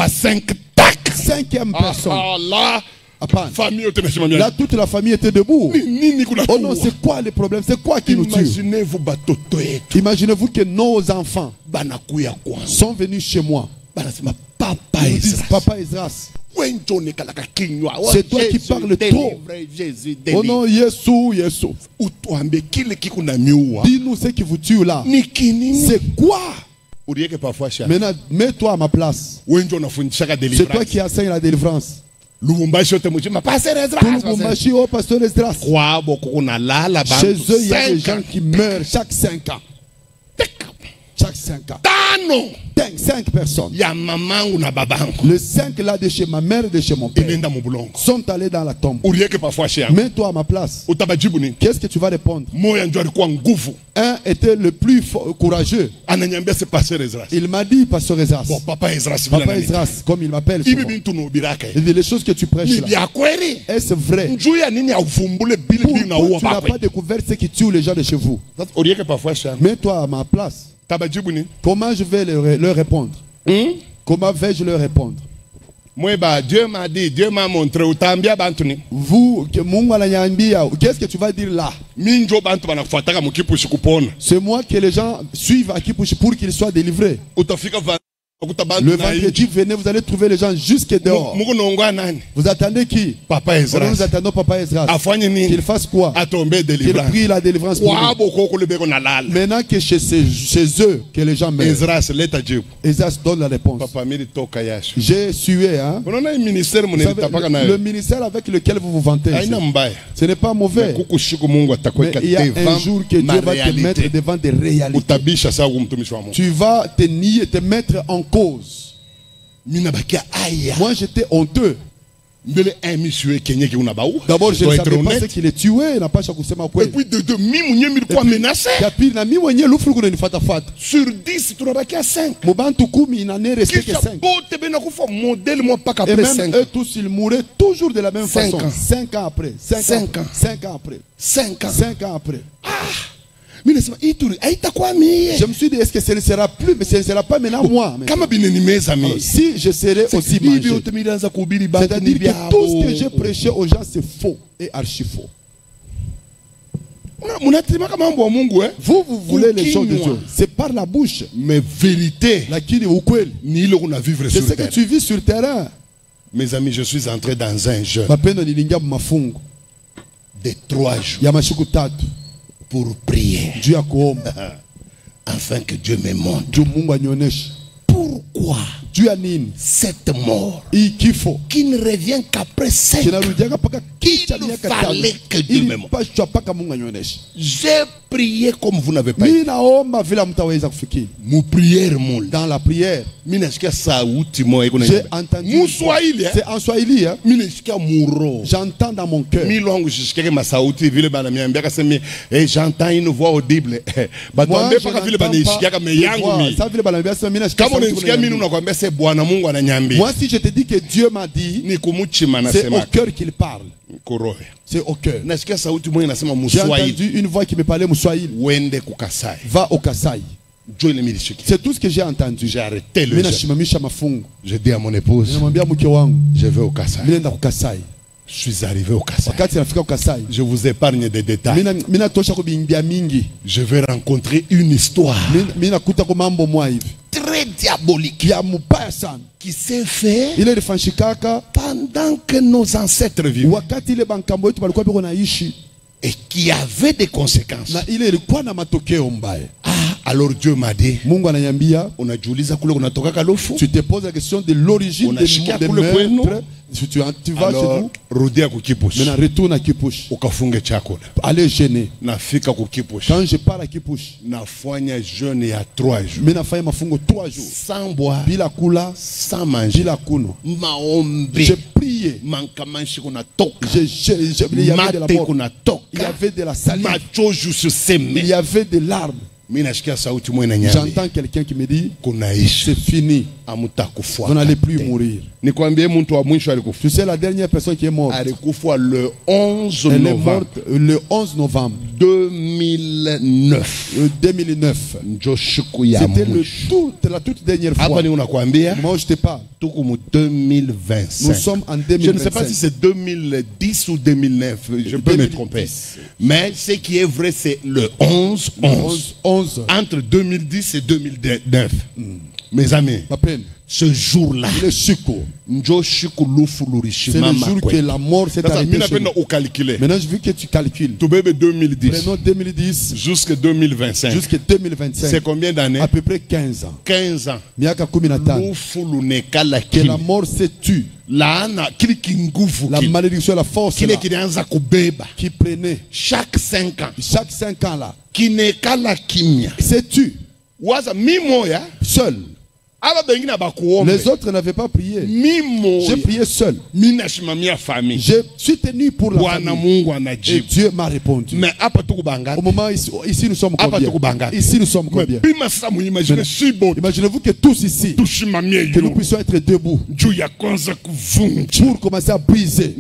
5 ans. Cinquième personne. Famille, là, toute la famille était debout. Oh non, c'est quoi le problème? C'est quoi qui nous tue? Imaginez-vous que nos enfants sont venus chez moi. Ils disent, Papa Esdras, c'est toi qui parles trop. Oh non, Yesu. Dis-nous ce qui vous tue là. C'est quoi? Maintenant, mets-toi à ma place. C'est toi qui enseigne la délivrance. Lubumbashi, oh pasteur Esdras. Chez eux, il y a des gens qui meurent chaque 5 ans. Chaque 5 ans. 5 personnes. Les 5 là de chez ma mère et de chez mon père sont allés dans la tombe. Mets-toi à ma place. Qu'est-ce que tu vas répondre? Un était le plus courageux. Il m'a dit, pasteur Esdras. Papa Esdras, comme il m'appelle. Il dit les choses que tu prêches là. Est-ce vrai? Pourquoi tu n'as pas découvert ce qui tue les gens de chez vous? Mets-toi à ma place. Comment je vais leur répondre? Comment vais-je leur répondre? Dieu m'a dit, Dieu m'a montré. Vous, qu'est-ce que tu vas dire là? C'est moi que les gens suivent à Kipushi pour qu'ils soient délivrés. Le vendredi, venez, vous allez trouver les gens jusque dehors. Vous attendez qui? Papa Esdras. Nous attendons Papa Esdras. Qu'il fasse quoi? Qu'il prie la délivrance pour nous. Maintenant que chez eux, que les gens meurent. Esdras donne la réponse. J'ai sué. Hein? Le ministère avec lequel vous vous vantez. Ce n'est pas mauvais. Mais il y a un jour que Dieu va te mettre devant des réalités. Tu vas te nier, te mettre en cause. Moi j'étais honteux. D'abord, je ne savais pas qu'il est tué. N'a pas kusema kweli. Et puis de mimi milikuwa menacé. Ya pili na mimi mwenyewe lufu kuna nifuata. Sur 10 tunabaki à 5. Mubantu 10 il n'en est resté que 5. Bote bena kufa modèle moi pas qu'après 5. Et même eux tous ils mouraient toujours de la même façon. 5 ans après. 5 ans. 5 ans après. 5 ans. 5 ans après. Ah. Je me suis dit, est-ce que ce ne sera plus, mais ce ne sera pas maintenant moi. Alors, si je serai aussi mangé, c'est-à-dire que tout ce que j'ai prêché aux gens, c'est faux et archi faux. Vous voulez les choses de Dieu. C'est par la bouche. Mais vérité, c'est ce que tu vis sur le terrain. Mes amis, je suis entré dans un jeu de 3 jours. Pour prier. Afin que Dieu me montre. Pourquoi cette mort qui ne revient qu'après 5 ans, il fallait que Dieu me montre. J'ai prié comme vous n'avez pas été. Dans la prière, j'ai entendu. C'est en Swahili. J'entends dans mon cœur. J'entends une voix audible. Moi, si je te dis que Dieu m'a dit, c'est au cœur qu'il parle. C'est au cœur. J'ai entendu une voix qui me parlait Moussouaïl. Va au Kasaï. C'est tout ce que j'ai entendu. J'ai arrêté le jeu. J'ai dit à mon épouse, je vais au Kasaï. Je suis arrivé au Kasaï. Je vous épargne des détails. Je vais rencontrer une histoire très diabolique qui s'est fait pendant que nos ancêtres vivaient et qui avait des conséquences. Alors Dieu m'a dit, tu te poses la question de l'origine des meurtres. Tu vas chez vous. Maintenant retourne à Kipush. Allez jeûner. Quand je pars à Kipush, jeûne il y a 3 jours. Maintenant 3 jours. Sans boire, sans manger, j'ai prié. Il y avait de la mort. Il y avait de la salive. Il y avait des larmes. J'entends quelqu'un qui me dit, c'est fini. Vous n'allez plus mourir. Tu sais, la dernière personne qui est morte, elle est morte le 11 novembre 2009. C'était la toute dernière fois. Moi, je te parle. Nous sommes en 2025. Je ne sais pas si c'est 2010 ou 2009. Je peux me tromper. Mais ce qui est vrai, c'est le 11. Entre 2010 et 2009. Mes amis, ce jour-là, c'est le jour que la mort s'est arrêtée. Maintenant, je veux que tu calcules. Prenons 2010 jusqu'à 2025. C'est combien d'années? À peu près 15 ans. 15 ans. Que la mort s'est tue. La malédiction, la force qui prenait chaque 5 ans. Chaque 5 ans là. Qui n'est qu'à la kimia. C'est tu. Seul. Les autres n'avaient pas prié. J'ai prié seul. Je suis tenu pour la famille. Et Dieu m'a répondu. Mais au moment ici nous sommes combien? Ici nous sommes combien? Imaginez-vous que tous ici, que nous puissions être debout pour commencer à briser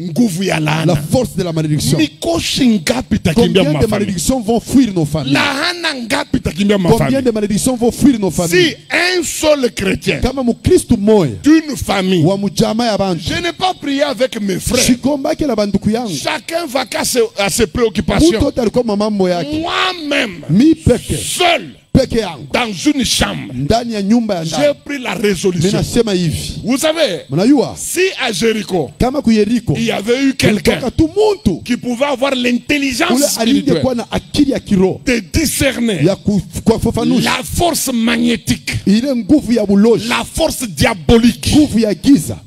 la force de la malédiction. Combien de malédictions vont fuir nos familles? Combien de malédictions vont fuir nos familles? Si un seul chrétien d'une famille, je n'ai pas prié avec mes frères. Chacun va à ses préoccupations. Moi-même, seul, dans une chambre, j'ai pris la résolution. Vous savez, si à Jéricho, il y avait eu quelqu'un qui pouvait avoir l'intelligence spirituelle de discerner la force magnétique, la force diabolique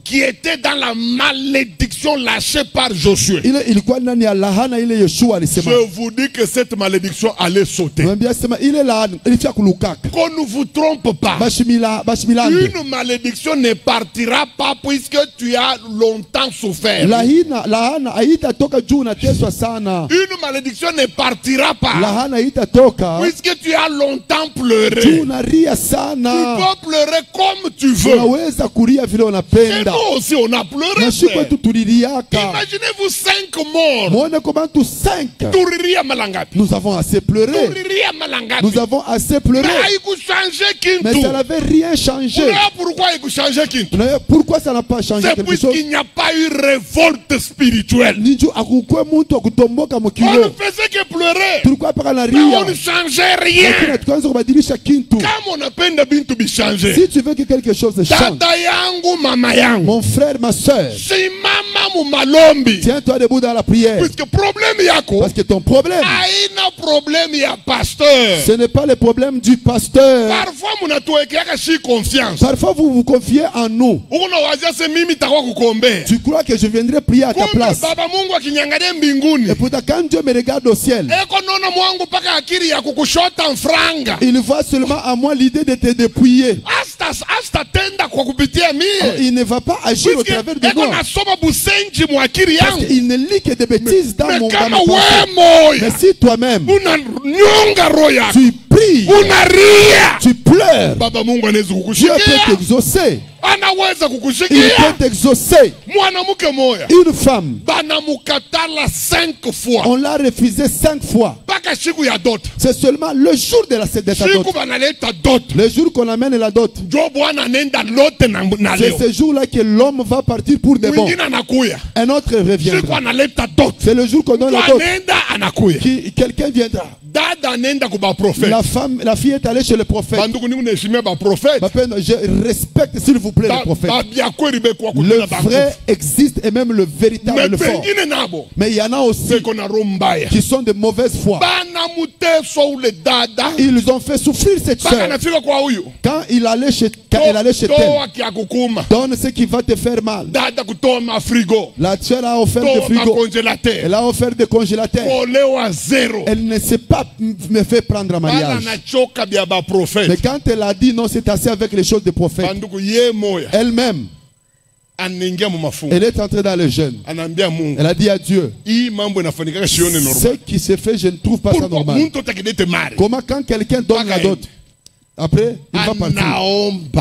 qui était dans la malédiction malédiction lâchée par Josué. ile ilikuwa ndani ya lahana ile Yoshua alisema. Je vous dis que cette malédiction allait sauter. Mwambia sema ile lahana ilifia kulukaka. Qu'on ne vous trompe pas. Bashimilande. Une malédiction ne partira pas puisque tu as longtemps souffert. Lahana haitatoka juu unateswa sana. Une malédiction ne partira pas. Lahana haitatoka puisque tu as longtemps pleuré. juu unalia sana. Tu peux pleurer comme tu veux. Unaweza kulia vile unapenda. Et nous aussi on a pleuré. Na shiko tu tuliliaka. Imaginez-vous 5 morts. Muone comment tous 5. Turiria malangapi. Nous avons assez pleuré. Turiria malangapi. Nous avons assez pleuré. Mais ça n'avait rien changé. Pourquoi il changé kintu? Pourquoi ça n'a pas changé c'est quelque chose? puisqu'il n'y a pas eu révolte spirituelle. On ne faisait que pleurer. Mais on ne changeait rien. Si tu veux que quelque chose change, mon frère, ma soeur, tiens-toi debout dans la prière. Parce que ton problème, ce n'est pas le problème du pasteur. Parfois vous vous confiez en nous. Tu crois que je viendrai prier à ta place. Et pourtant quand Dieu me regarde au ciel, il voit seulement à moi l'idée de te dépouiller. Il ne va pas agir au travers de moi. Parce qu'il ne lit que des bêtises dans mon pensée. Mais si toi-même tu pries, tu pleures, Dieu peut t'exaucer. Il peut t'exaucer. Une femme, on l'a refusé 5 fois. C'est seulement le jour de sa dot. Le jour qu'on amène la dot. C'est ce jour-là que l'homme va partir pour de bon. Un autre reviendra. C'est le jour qu'on donne la dot. Quelqu'un viendra. La fille est allée chez le prophète. Je respecte s'il vous plaît le prophète. Le vrai existe et même le véritable le fort. Mais il y en a aussi qui sont de mauvaise foi. Ils ont fait souffrir cette soeur. Quand elle allait chez elle, donne ce qui va te faire mal. La soeur a offert des frigos. Elle a offert des congélateurs. Elle ne s'est pas me fait prendre un mariage. Mais quand elle a dit non, c'est assez avec les choses des prophètes, elle-même, elle est entrée dans le jeûne. Elle a dit à Dieu, ce qui se fait, je ne trouve pas ça normal. Comment quand quelqu'un donne la dot, après, il va partir.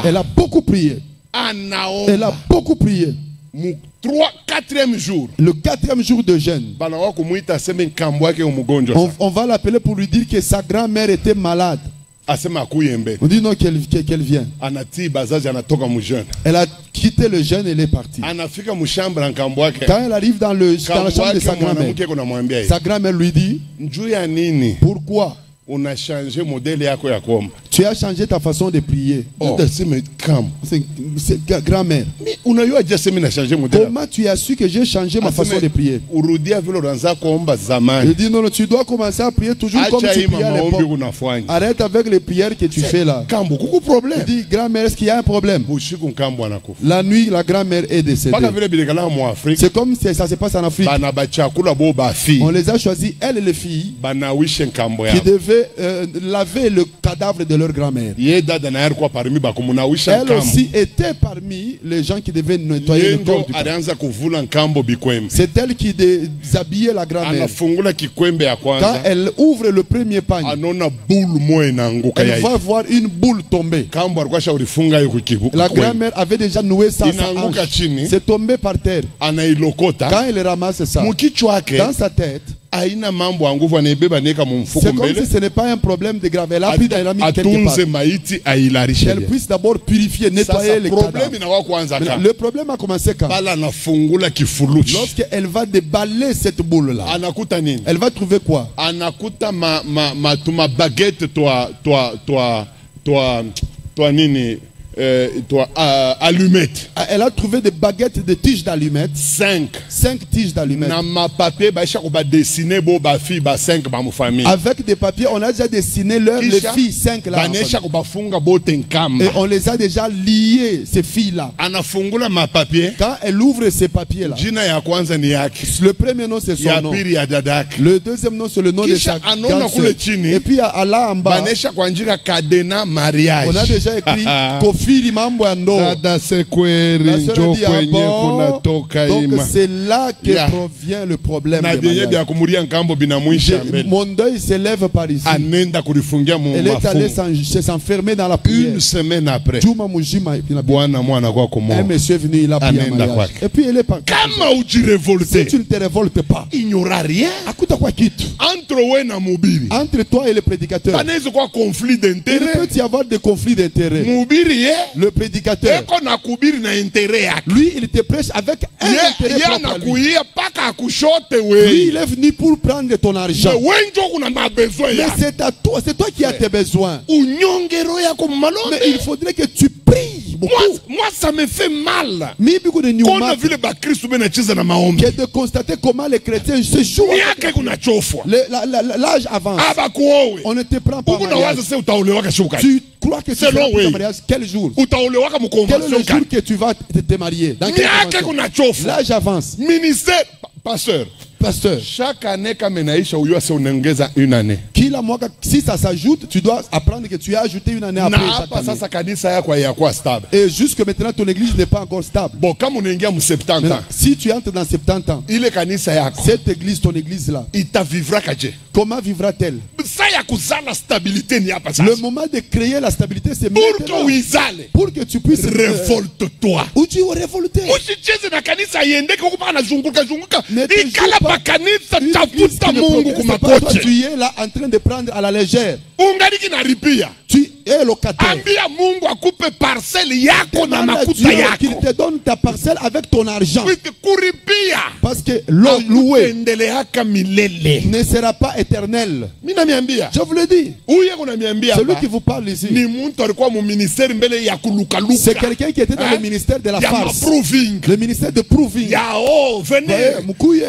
Elle a beaucoup prié. Elle a beaucoup prié. 4e jour. Le 4e jour de jeûne. On va l'appeler pour lui dire que sa grand-mère était malade. On dit non qu'elle vient. Elle a quitté le jeûne et elle est partie. Quand elle arrive dans la chambre de sa grand-mère, sa grand-mère lui dit, pourquoi tu as changé ta façon de prier? C'est grand-mère. Comment tu as su que j'ai changé ma façon de prier? Il dit non, tu dois commencer à prier toujours comme tu priais à l'époque. Arrête avec les prières que tu fais là. Il dit, grand-mère, est-ce qu'il y a un problème? La nuit, la grand-mère est décédée. C'est comme si ça se passe en Afrique. On les a choisis, elles et les filles, qui devaient laver le cadavre de leur grand-mère. Elle aussi était parmi les gens qui devaient nettoyer le corps du corps. C'est elle qui déshabillait la grand-mère. Quand elle ouvre le premier panier, elle va voir une boule tomber. La grand-mère avait déjà noué sa hanche. C'est tombé par terre. Quand elle ramasse ça, dans sa tête, c'est comme si ce n'est pas un problème de grave. Elle a pris dans la mis quelque part. Qu'elle puisse d'abord purifier, nettoyer les cadavres. Le problème a commencé quand? Lorsqu'elle va déballer cette boule-là, elle va trouver quoi? allumette. Elle a trouvé des baguettes de tiges d'allumettes. 5 tiges d'allumettes. Na ma papier dessiner ba fille ba 5 ba mu famille. Avec des papiers, on a déjà dessiné les filles 5 là. Et on les a déjà liées, ces filles là. Anafungula ma papier. Quand elle ouvre ces papiers là, jina ya kwanza ni yake. Le premier nom c'est son nom. Ya dadake. Le deuxième nom c'est le nom de sa grande sœur. Et puis là en bas, mariage. On a déjà écrit Kofiri mambo ya ndoa. Donc c'est là que provient le problème. Mon deuil s'élève par ici. Elle est allée s'enfermer dans la prière. Une semaine après, un monsieur est venu, il a prié en mariage. Et puis elle est partie. Si tu ne te révoltes pas, il n'y aura rien. Entre toi et le prédicateur, conflit d'intérêt. Il peut y avoir des conflits d'intérêt. Le prédicateur, lui, il te prêche avec un intérêt propre à lui. Lui, il est venu pour prendre ton argent. Mais c'est à toi, c'est toi qui as tes besoins. Mais il faudrait que tu pries beaucoup. Moi, ça me fait mal. Qu'on a vu que de constater comment les chrétiens se jouent. L'âge avance. On ne te prend pas en mariage. Tu crois que tu seras pour ton mariage quel jour? Quel est le jour que tu vas te marier? Dans quelle convention? L'âge avance. Ministère, pasteur. Chaque année, une année. Si ça s'ajoute, tu dois apprendre que tu as ajouté une année après chaque année. Et jusque maintenant, ton église n'est pas encore stable. Bon, comme on est en 70 ans, si tu entres dans 70 ans, cette église, ton église là, comment vivra-t-elle? Le moment de créer la stabilité, c'est maintenant. Pour que tu puisses révolte-toi. Ou tu es révolté. Ne te joue pas. Tu es là en train de prendre à la légère. Tu es locataire. Qu'il te donne ta parcelle avec ton argent. Parce que loué ne sera pas éternel. Je vous le dis. Celui qui vous parle ici, c'est quelqu'un qui était dans le ministère de la farce. Le ministère de proving. Venez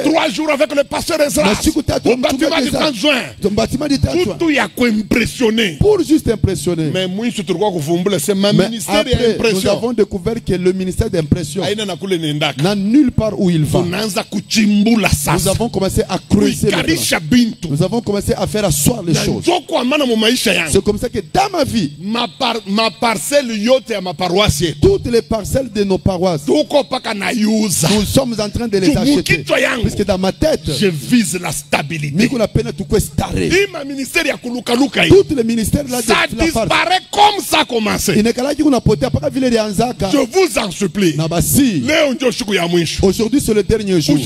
3 jours avec le pasteur Ezra. Au bâtiment du 30 juin. Tout y a impressionné. Pour juste impressionner. Mais moi, je te crois que c'est ma ministère d'impression. Nous avons découvert que le ministère d'impression n'a nulle part où il va. Nous avons commencé à creuser. Nous avons commencé à faire asseoir les choses. C'est comme ça que dans ma vie, ma parcelle yote à ma paroisse, toutes les parcelles de nos paroisses, nous sommes en train de les acheter. Puisque dans ma tête, je vise la stabilité. Tous les ministères là, ça disparaît comme ça a commencé. Je vous en supplie. Aujourd'hui c'est le dernier jour. Ne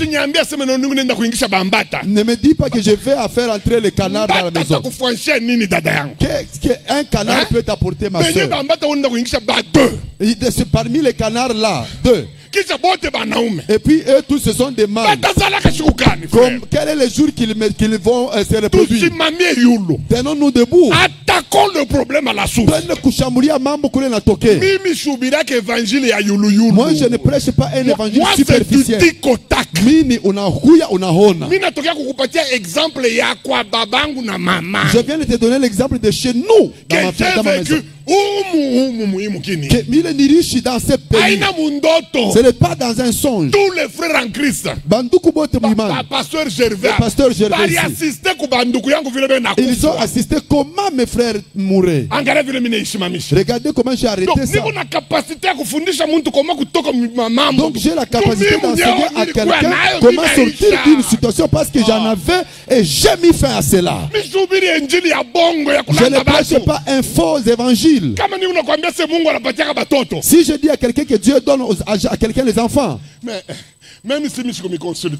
me dis pas que je vais faire entrer les canards dans la maison. Qu'est-ce qu'un canard peut t'apporter, ma soeur? Parmi les canards là, 2. Et puis eux tous ce sont des mâles. Quel est le jour qu'ils vont se reproduire? Tenons-nous debout. Attaquons le problème à la source. Moi je ne prêche pas un évangile superficiel. Je viens de te donner l'exemple de chez nous dans ma maison. Il est riche dans ce pays. Ce n'est pas dans un songe. Tous les frères en Christ. Pasteur Gervais. Ils ont assisté comment mes frères mouraient. Regardez comment j'ai arrêté ça. Donc j'ai la capacité d'enseigner à quelqu'un comment sortir d'une situation parce que j'en avais et j'ai mis fin à cela. Je ne prêche pas un faux évangile. Si je dis à quelqu'un que Dieu donne à quelqu'un les enfants, mais même si je me consulte,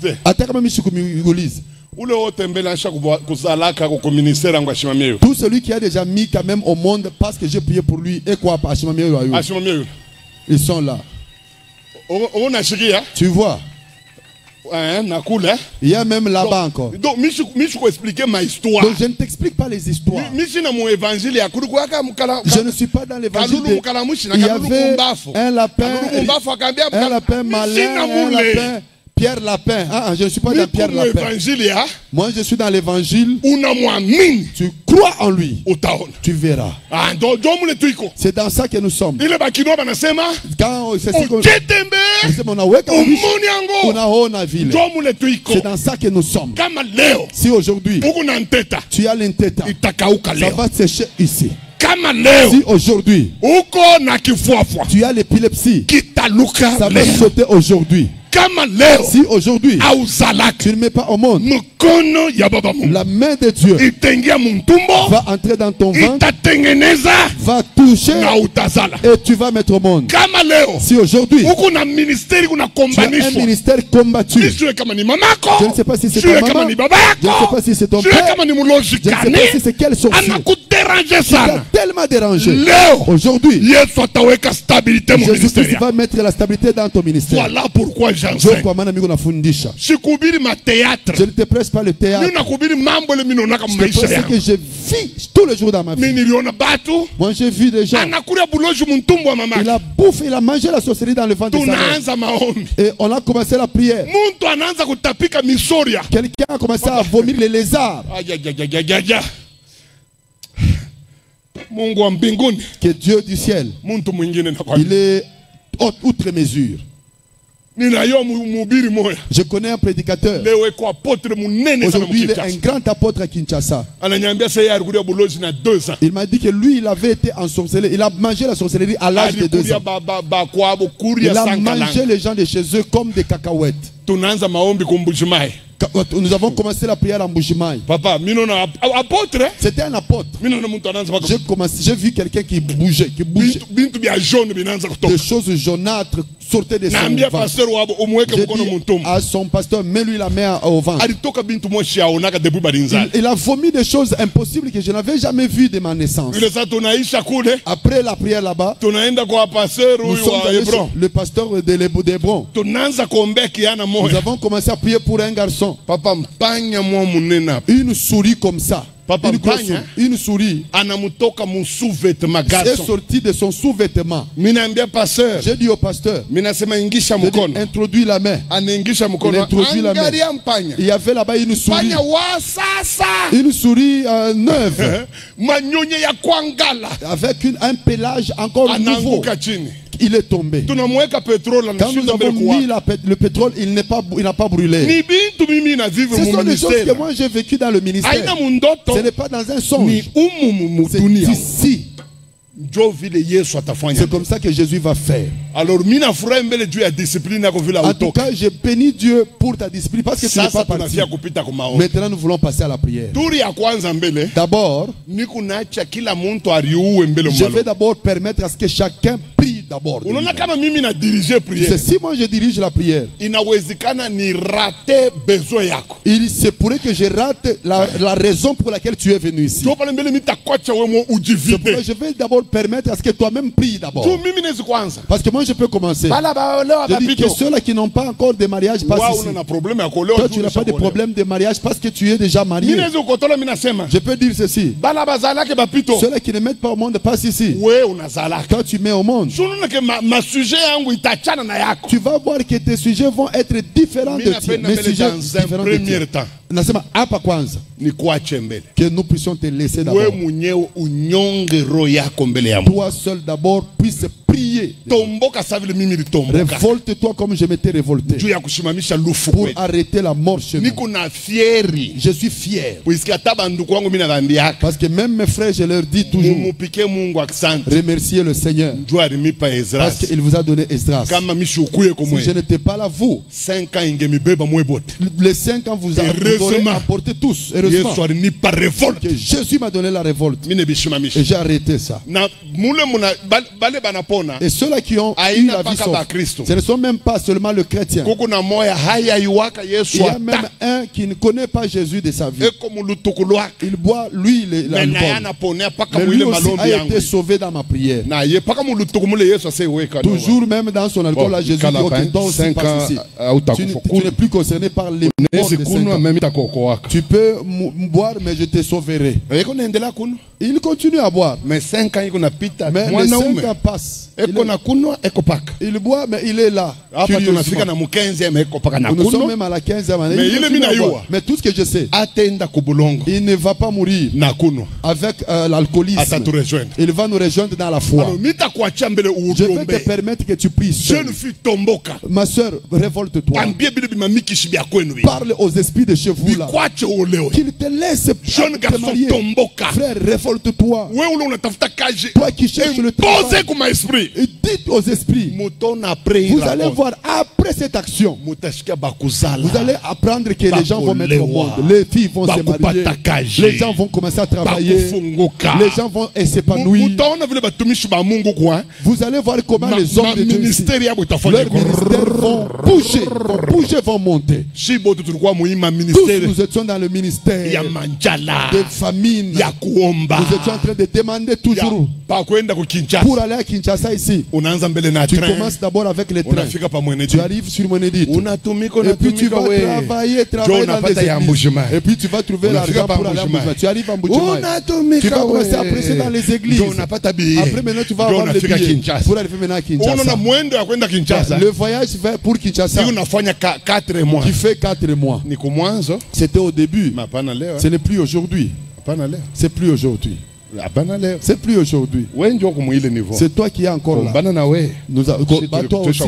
tout celui qui a déjà mis quand même au monde parce que j'ai prié pour lui et quoi, ils sont là. Tu vois. Il y a même là-bas encore. Donc, je vais expliquer ma histoire. Donc je ne t'explique pas les histoires. Je ne suis pas dans l'évangile. Il y avait un lapin malin, un lapin Pierre Lapin. Je ne suis pas dans Pierre Lapin. Moi, je suis dans l'évangile. Tu crois en lui. Tu verras. C'est dans ça que nous sommes. Quand c'est dans ça que nous sommes. Si aujourd'hui tu as l'inteta, ça va sécher ici. Si aujourd'hui tu as l'épilepsie, ça va sauter aujourd'hui. Si aujourd'hui tu ne mets pas au monde, la main de Dieu va entrer dans ton ventre, va toucher et tu vas mettre au monde. Si aujourd'hui tu as un ministère combattu, je ne sais pas si c'est ta maman, je ne sais pas si c'est ton père, je ne sais pas si c'est quelle sorcier qui t'a tellement dérangé. Aujourd'hui, Jésus-Christ va mettre la stabilité dans ton ministère. Voilà pourquoi je ne te presse pas le théâtre. Je te presse que je vis tous les jours dans ma vie. Moi j'ai vu des gens. Il a bouffé, il a mangé la sorcellerie dans le ventre de sa mère. Et on a commencé la prière. Quelqu'un a commencé à vomir les lézards. Que Dieu du ciel, il est outre mesure. Je connais un prédicateur. Aujourd'hui, il est un grand apôtre à Kinshasa. Il m'a dit que lui, il avait été ensorcelé. Il a mangé la sorcellerie à l'âge de 2 ans. Il a mangé les gens de chez eux comme des cacahuètes. Nous avons commencé la prière en Mbujimaï. Papa, c'était un apôtre. J'ai vu quelqu'un qui bougeait, des choses jaunâtres sortaient de son ventre. J'ai dit à son pasteur, mets-lui la main au ventre. Il a vomi des choses impossibles que je n'avais jamais vues de ma naissance. Après la prière là-bas, nous sommes allés chez le pasteur de l'Hébron. Nous avons commencé à prier pour un garçon. Papa, une souris comme ça. Papa, une souris est sortie de son sous-vêtement. J'ai dit au pasteur, introduis la main. Il introduit la main. Il y avait là-bas une souris. Une souris neuve. Avec un pelage encore nouveau. Il est tombé. Quand nous avons mis le pétrole, il n'a pas brûlé. Ce sont des choses que moi j'ai vécues dans le ministère. Ce n'est pas dans un songe. C'est ici. C'est comme ça que Jésus va faire. Alors, en tout cas, j'ai béni Dieu pour ta discipline parce que tu n'es pas parti. Maintenant, nous voulons passer à la prière. D'abord, je vais d'abord permettre à ce que chacun prie d'abord. C'est si moi je dirige la prière, il se pourrait que je rate la raison pour laquelle tu es venu ici. C'est pourquoi je vais d'abord permettre à ce que toi-même pries d'abord. Parce que moi je peux commencer. Je dis que ceux-là qui n'ont pas encore de mariage passent ici. Toi tu n'as pas de problème de mariage parce que tu es déjà marié. Je peux dire ceci. Ceux-là qui ne mettent pas au monde passent ici. Toi tu mets au monde. Tu vas voir que tes sujets vont être différents de tiens. Mes sujets différents de tiens. Nasema hapa kwanza que nous puissions te laisser d'abord. Toi seul d'abord puisse prier. Révolte-toi comme je m'étais révolté pour arrêter la mort chez nous. Je suis fier parce que même mes frères, je leur dis toujours remerciez le Seigneur parce qu'il vous a donné Esdras. Si je n'étais pas là, vous, les 5 ans vous avez apporté tous. Heureusement que Jésus m'a donné la révolte et j'ai arrêté ça. Et ceux-là qui ont eu Aina la vie paka sauve. ba Kristo. Ce ne sont même pas seulement le chrétien. Kuku na moya haya iwaka Yesu Il y a même ata. un qui ne connaît pas Jésus de sa vie. Eko mulutukuluaka. Il boit, lui, Mais na l'alcool. yana ponea paka Mais lui mwile aussi malombi a yangu. été sauvé dans ma prière. Na ye paka mulutukumule Yesu aseweka. Toujours même dans son alcool, là, Jésus dit, ok, toi aussi 5 passe ici. ans Tu n'es plus concerné par les morts de 5 ans. même itakokoaka. Tu peux boire, mais je te sauverai. Eko naendelea kunywa. Il continue à boire. Mais 5 ans iko napita. Mais les 5 Mwanaume. ans passent. Eko na kunwa eko paka. Il boit, mais il est là. Hapa tunafika curieusement. na mu15e eko paka na Nous sommes kunwa. même à la 15e année. Mais Il il est continue à mina boire. yua. Mais tout ce que je sais, Atenda kubulongo. il ne va pas mourir Na kunwa. avec l'alcoolisme. Ataturejoindre. Il va nous rejoindre dans la foi. Alors nitakuachia mbele Je vais uombe. te permettre que tu pries seul. Jeune fille tomboka. Ma soeur, révolte-toi. Ambie bile bimamikishi bya kwenu. Parle aux esprits de chez vous là. Bikwache olewe. Qu'il te laisse Jeune te garçon marier. tomboka. Frère, révolte-toi. Wewe ule unatafuta kazi. Toi qui cherches le Impose travail. kuma esprit. Et dites aux esprits. Mutona après Vous allez voir après cette action. Mutashika bakuzala. Vous allez apprendre que les gens vont mettre au monde. Les filles vont se marier. Les gens vont commencer à travailler. Les gens vont s'épanouir. Mutaona vile batumishi ba Mungu kwa. Vous allez voir comment les hommes de Dieu ici, ministère yabo itafanya. leurs ministères vont bouger, vont monter. Shibo tulikuwa muima Tous ministère nous étions dans le ya ministère manjala. de famine. Ya kuomba. Nous étions en train de demander toujours Pa kwenda ku Kinshasa. pour aller à Kinshasa ici. Unaanza mbele na Tu train. commences d'abord avec les trains. Unafika pa Mwenedi. Tu arrives sur Monedit. Unatumika Et puis tu vas we. travailler Jo dans les unapata ya églises. Mbujimayi. Et puis tu vas trouver Unafika l'argent pa pour aller à Mbujimayi. Mbujimayi. Tu arrives à Mbujimayi. Unatumika Tu vas commencer we. à prêcher dans les églises. Jo unapata billet. Après maintenant tu vas Jo avoir les unafika billets Kinshasa. pour arriver maintenant à Unaona Kinshasa. mwendo ya kwenda Kinshasa. Le voyage fait pour Kinshasa Siku nafanya 4 mois. qui fait 4 mois. Ni kumwanzo. C'était au début. Hapana leo. Ce n'est plus aujourd'hui. Hapana leo. C'est plus aujourd'hui. Hapana leo. C'est plus aujourd'hui. Wewe ndio kumuile niveau. C'est toi qui es encore là. Kombana na wewe. Toi aussi.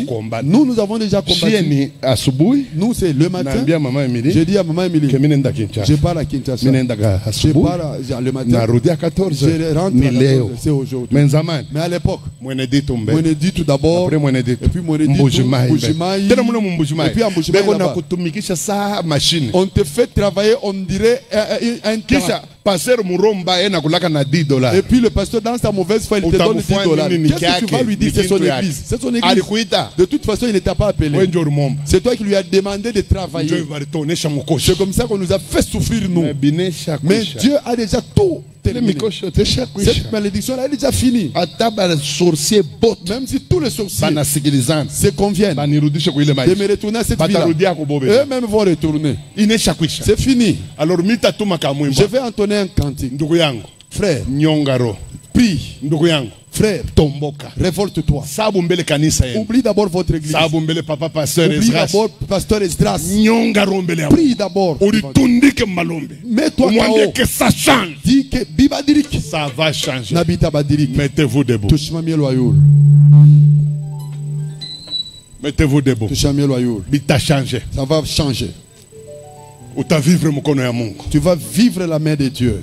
Nous avons déjà Shie combattu. ni asubuhi. Nous, c'est le matin. Naambia mama Emily. J'ai dit à maman Emily, Ke mimi nenda Kinshasa. je pars à Kinshasa. Mimi nenda Je asubuhi. pars le matin. Narudi à 14. Je rentre Ni à leo. 14, c'est aujourd'hui. Menzamani. Mais à l'époque, Mwenedi tumbe. Mwenedi tout d'abord. Après Mwenedi. Et puis Mwenedi Mbujimayi. Mbujimayi. Tena muna Mbujimayi. Et puis à Mbujimayi Beko na là-bas. kutumikisha saa machine. On te fait travailler, on dirait un Kisha passer Muromba ena kulaka na $10. Et puis le pasteur dans sa mauvaise foi, il te donne $10. Qu'est-ce que tu vas lui dire? C'est son église. C'est son église. Alikuita. De toute façon, il ne t'a pas appelé. Wewe ndio rumomba. C'est toi qui lui as demandé de travailler. Ndio baritonesha mukosha. C'est comme ça qu'on nous a fait souffrir, nous. Binesha Mais kwisha. Dieu a déjà tout Ile terminé. mikosho tesha kwisha. Cette malédiction-là est déjà finie. Hata ba sorcier bot. Même si tous les sorciers Banasikilizana. se conviennent Banirudishe kwa ile de maisha. me retourner à cette vie-là, Batarudia kubobe. eux-mêmes vont retourner. Inesha kwisha. C'est fini. Alors mitatuma Je kamwimba. vais entonner un cantique. Ndugu yangu. Frère, Nyongaro. prie. Ndugu yangu. Frère, Tomboka. révolte-toi. Sabu mbele kanisa yenu. Oublie d'abord votre église. Sabu mbele papa pasteur Oublie Esdras. d'abord pasteur Esdras. Nyongaro mbele yako. Prie d'abord. Ulitundike malombe. Mets-toi Umwambie KO. que ça change. Dis que Bibadirik. Ça va changer. Nabita Badirik. Mettez-vous debout. Tushimamie loyal. Mettez-vous debout. Tushimamie loyal. Bita changer. Ça va changer. Utavivre mkono ya Mungu. Tu vas vivre la main de Dieu.